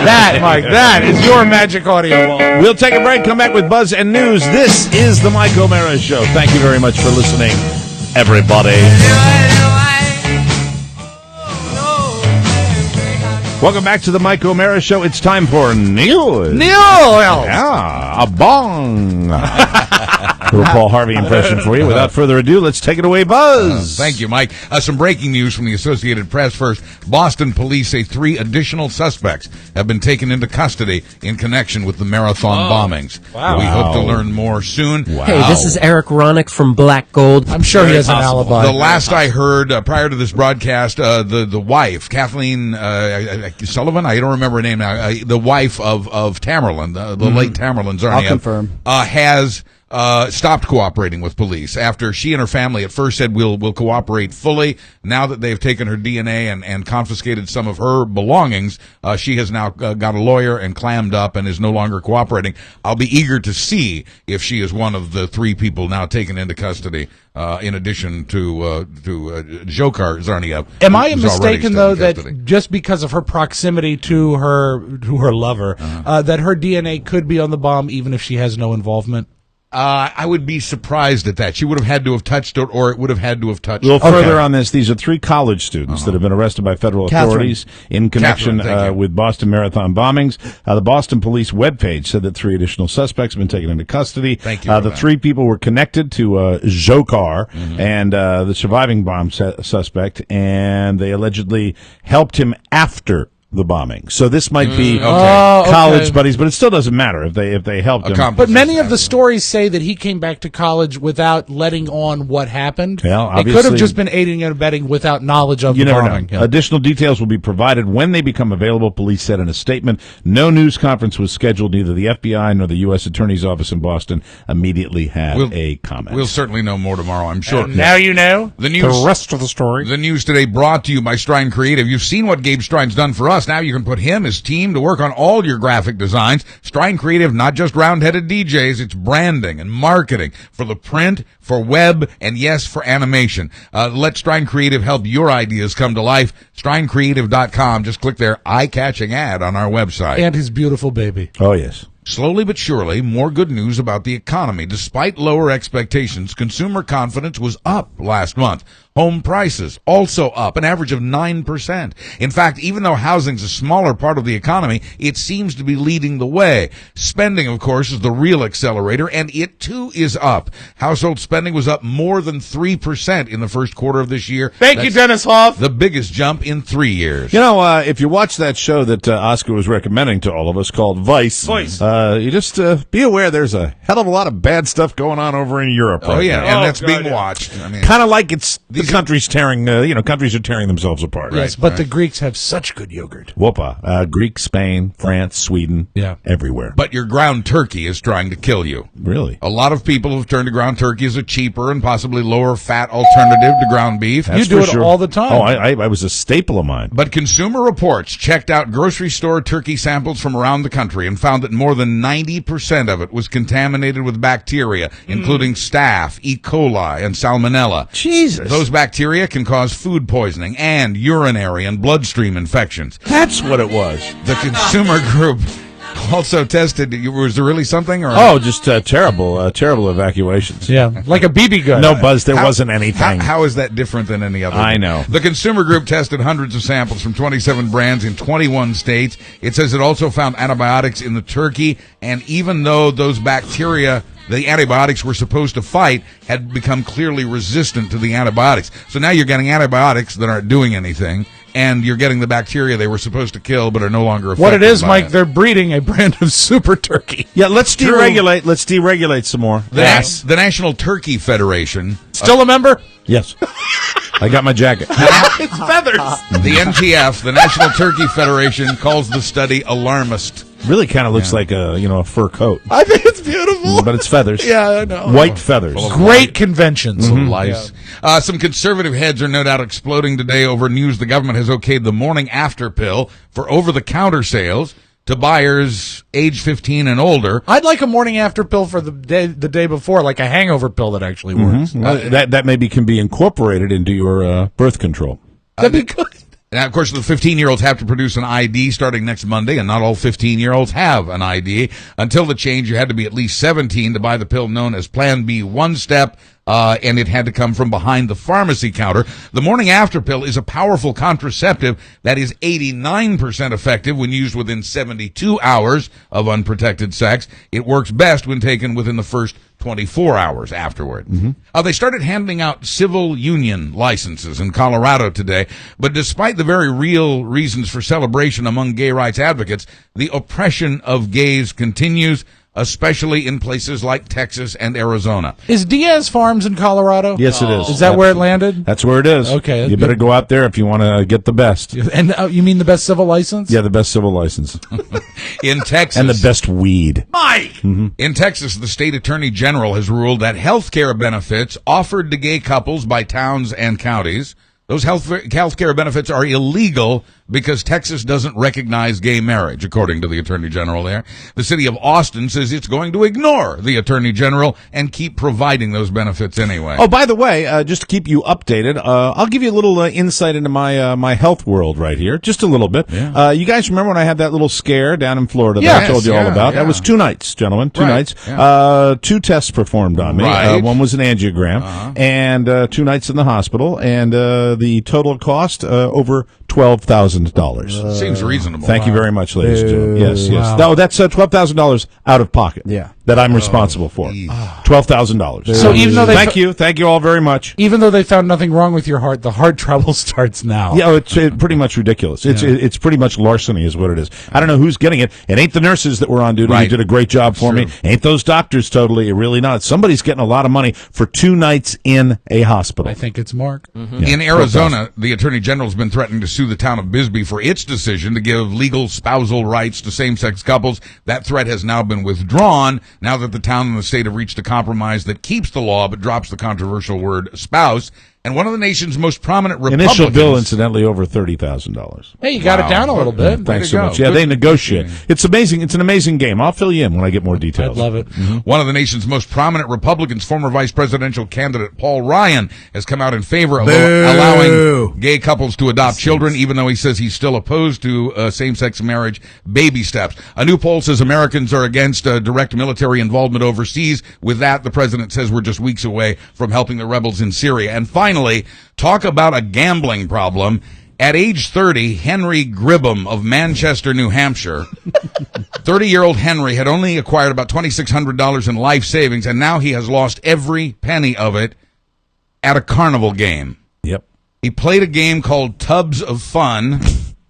That, Mike, that is your magic audio wall. We'll take a break, come back with Buzz and News. This is the Mike O'Mara Show. Thank you very much for listening, everybody. Welcome back to the Mike O'Mara Show. It's time for news. News! Yeah, a bong. Little Paul Harvey impression for you. Without further ado, let's take it away, Buzz. Thank you, Mike. Some breaking news from the Associated Press. First, Boston police say 3 additional suspects have been taken into custody in connection with the marathon bombings. Wow. We hope to learn more soon. Wow. Hey, this is Eric Ronick from Black Gold. I'm sure he has an alibi. The last I heard, prior to this broadcast, the wife, Kathleen Sullivan, I don't remember her name now, the wife of Tamerlan, the late Tamerlan Czarny, I'll confirm. has stopped cooperating with police after she and her family at first said we'll cooperate fully. Now that they've taken her DNA and confiscated some of her belongings, she has now got a lawyer and clammed up and is no longer cooperating. I'll be eager to see if she is one of the 3 people now taken into custody, in addition to Dzhokhar Tsarnaev. Am I who's already mistaken, still though, in that custody. just because of her proximity to her lover, that her DNA could be on the bomb even if she has no involvement? I would be surprised at that. She would have had to have touched it, or it would have had to have touched A little it. further on this, these are 3 college students that have been arrested by federal authorities in connection with Boston Marathon bombings. The Boston police webpage said that 3 additional suspects have been taken into custody. Thank you. The 3 people were connected to Zhokhar and the surviving bomb suspect, and they allegedly helped him after the bombing. So this might be college buddies, but it still doesn't matter if they helped him. But many of the stories say that he came back to college without letting on what happened. Well, it could have just been aiding and abetting without knowledge of the bombing. Know. Additional details will be provided when they become available, police said in a statement. No news conference was scheduled. Neither the FBI nor the U.S. Attorney's Office in Boston immediately had a comment. We'll certainly know more tomorrow, I'm sure. And now you know the rest of the story. The news today brought to you by Strine Creative. You've seen what Gabe Strine's done for us. Now you can put him, his team, to work on all your graphic designs. Strine Creative, not just round-headed DJs, it's branding and marketing for the print, for web, and yes, for animation. Let Strine Creative help your ideas come to life. StrineCreative.com. Just click their eye-catching ad on our website. And his beautiful baby. Oh, yes. Slowly but surely, more good news about the economy. Despite lower expectations, consumer confidence was up last month. Home prices also up, an average of 9%. In fact, even though housing's a smaller part of the economy, it seems to be leading the way. Spending, of course, is the real accelerator, and it too is up. Household spending was up more than 3% in the first quarter of this year. Thank you, Dennis Hoff. The biggest jump in 3 years. You know, if you watch that show that Oscar was recommending to all of us called Vice, you just be aware there's a hell of a lot of bad stuff going on over in Europe. Oh, right yeah, now. and that's being watched. I mean, kind of like it's the country's tearing, countries are tearing themselves apart. Yes, but the Greeks have such good yogurt. Whoopa. Greek, Spain, France, Sweden, everywhere. But your ground turkey is trying to kill you. Really? A lot of people have turned to ground turkey as a cheaper and possibly lower fat alternative to ground beef. You do it all the time. Oh, I was a staple of mine. But Consumer Reports checked out grocery store turkey samples from around the country and found that more than 90% of it was contaminated with bacteria, including staph, E. coli, and salmonella. Jesus. Those bacteria can cause food poisoning and urinary and bloodstream infections. That's what it was. The Consumer Group also tested. Was there really something? Or? Oh, just terrible evacuations. Yeah, like a BB gun. No, Buzz, there wasn't anything. How is that different than any other? I know. The Consumer Group tested hundreds of samples from 27 brands in 21 states. It says it also found antibiotics in the turkey, and even though those bacteria the antibiotics were supposed to fight had become clearly resistant to the antibiotics. So now you're getting antibiotics that aren't doing anything, and you're getting the bacteria they were supposed to kill but are no longer effective. What it is, Mike, they're breeding a brand of super turkey. Yeah, let's deregulate. Let's deregulate some more. The National Turkey Federation. Still a member? Yes. I got my jacket. It's feathers. The NTF, the National Turkey Federation, calls the study alarmist. Really kind of looks like a fur coat. I think it's beautiful. But it's feathers. Yeah, I know. White feathers. Great conventions. Lice. Some conservative heads are no doubt exploding today over news the government has okayed the morning after pill for over-the-counter sales to buyers age 15 and older. I'd like a morning after pill for the day before, like a hangover pill that actually works. That maybe can be incorporated into your birth control. That'd be good. Now, of course, the 15-year-olds have to produce an ID starting next Monday, and not all 15-year-olds have an ID. Until the change, you had to be at least 17 to buy the pill known as Plan B one-step, and it had to come from behind the pharmacy counter. The morning after pill is a powerful contraceptive that is 89% effective when used within 72 hours of unprotected sex. It works best when taken within the first 24 hours afterward. They started handing out civil union licenses in Colorado today, but despite the very real reasons for celebration among gay rights advocates, the oppression of gays continues, especially in places like Texas and Arizona. Is Diaz Farms in Colorado? Yes, it is. Is that where it landed? That's where it is. Okay. You better go out there if you want to get the best. And you mean the best civil license? Yeah, the best civil license. In Texas. And the best weed. Mike! In Texas, the state attorney general has ruled that health care benefits offered to gay couples by towns and counties, those health care benefits are illegal because Texas doesn't recognize gay marriage, according to the Attorney General there. The city of Austin says it's going to ignore the Attorney General and keep providing those benefits anyway. Oh, by the way, just to keep you updated, I'll give you a little insight into my health world right here, just a little bit. Yeah. You guys remember when I had that little scare down in Florida that I told you all about? Yeah. That was 2 nights, gentlemen, 2 nights. Yeah. 2 tests performed on me. Right. One was an angiogram, and 2 nights in the hospital, and the total cost over $12,000. Seems reasonable. Thank you very much, ladies and gentlemen. Yes, yes. Wow. No, that's $12,000 out of pocket. Yeah. That I'm responsible for. $12,000. So even though they thank you all very much. Even though they found nothing wrong with your heart, the heart trouble starts now. Yeah, it's pretty much ridiculous. It's pretty much larceny is what it is. I don't know who's getting it. It ain't the nurses that were on duty who did a great job for me. Ain't those doctors totally. Really not. Somebody's getting a lot of money for 2 nights in a hospital. I think it's Mark. Yeah, in Arizona, the Attorney General's been threatening to sue the town of Bisbee for its decision to give legal spousal rights to same-sex couples. That threat has now been withdrawn now that the town and the state have reached a compromise that keeps the law but drops the controversial word spouse. And one of the nation's most prominent Republicans... Initial bill, incidentally, over $30,000. Hey, you got it down a little bit. Way Thanks to so go. much. Yeah, they negotiate. It's amazing. It's an amazing game. I'll fill you in when I get more details. I'd love it. One of the nation's most prominent Republicans, former vice presidential candidate Paul Ryan, has come out in favor of allowing gay couples to adopt children, even though he says he's still opposed to same-sex marriage baby steps. A new poll says Americans are against direct military involvement overseas. With that, the president says we're just weeks away from helping the rebels in Syria. And finally, talk about a gambling problem. At age 30, Henry Gribham of Manchester, New Hampshire, 30-year-old Henry had only acquired about $2,600 in life savings, and now he has lost every penny of it at a carnival game. Yep. He played a game called Tubs of Fun,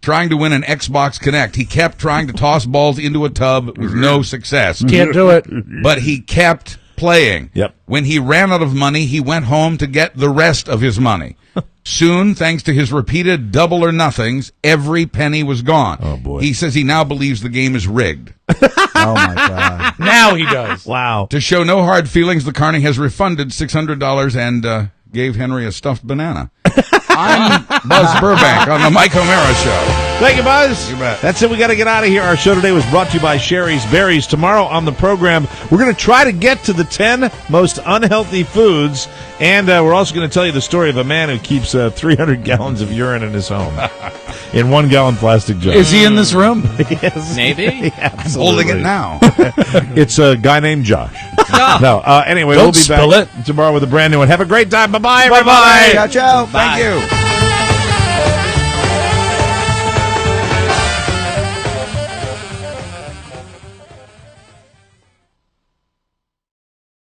trying to win an Xbox Connect. He kept trying to toss balls into a tub with no success. Can't do it. But he kept playing. Yep. When he ran out of money, he went home to get the rest of his money. Soon, thanks to his repeated double or nothings, every penny was gone. Oh, boy. He says he now believes the game is rigged. Oh my God. Now he does. Wow. To show no hard feelings, the carny has refunded $600 and gave Henry a stuffed banana. I'm Buzz Burbank on the Mike O'Mara Show. Thank you, Buzz. You bet. That's it. We got to get out of here. Our show today was brought to you by Sherry's Berries. Tomorrow on the program, we're going to try to get to the 10 most unhealthy foods, and we're also going to tell you the story of a man who keeps 300 gallons of urine in his home in 1-gallon plastic jugs. Is he in this room? Yes. Maybe. I'm holding it now. It's a guy named Josh. No. Anyway, Don't we'll be spill back tomorrow with a brand new one. Have a great time. Bye-bye, everybody. Ciao, ciao. Thank you.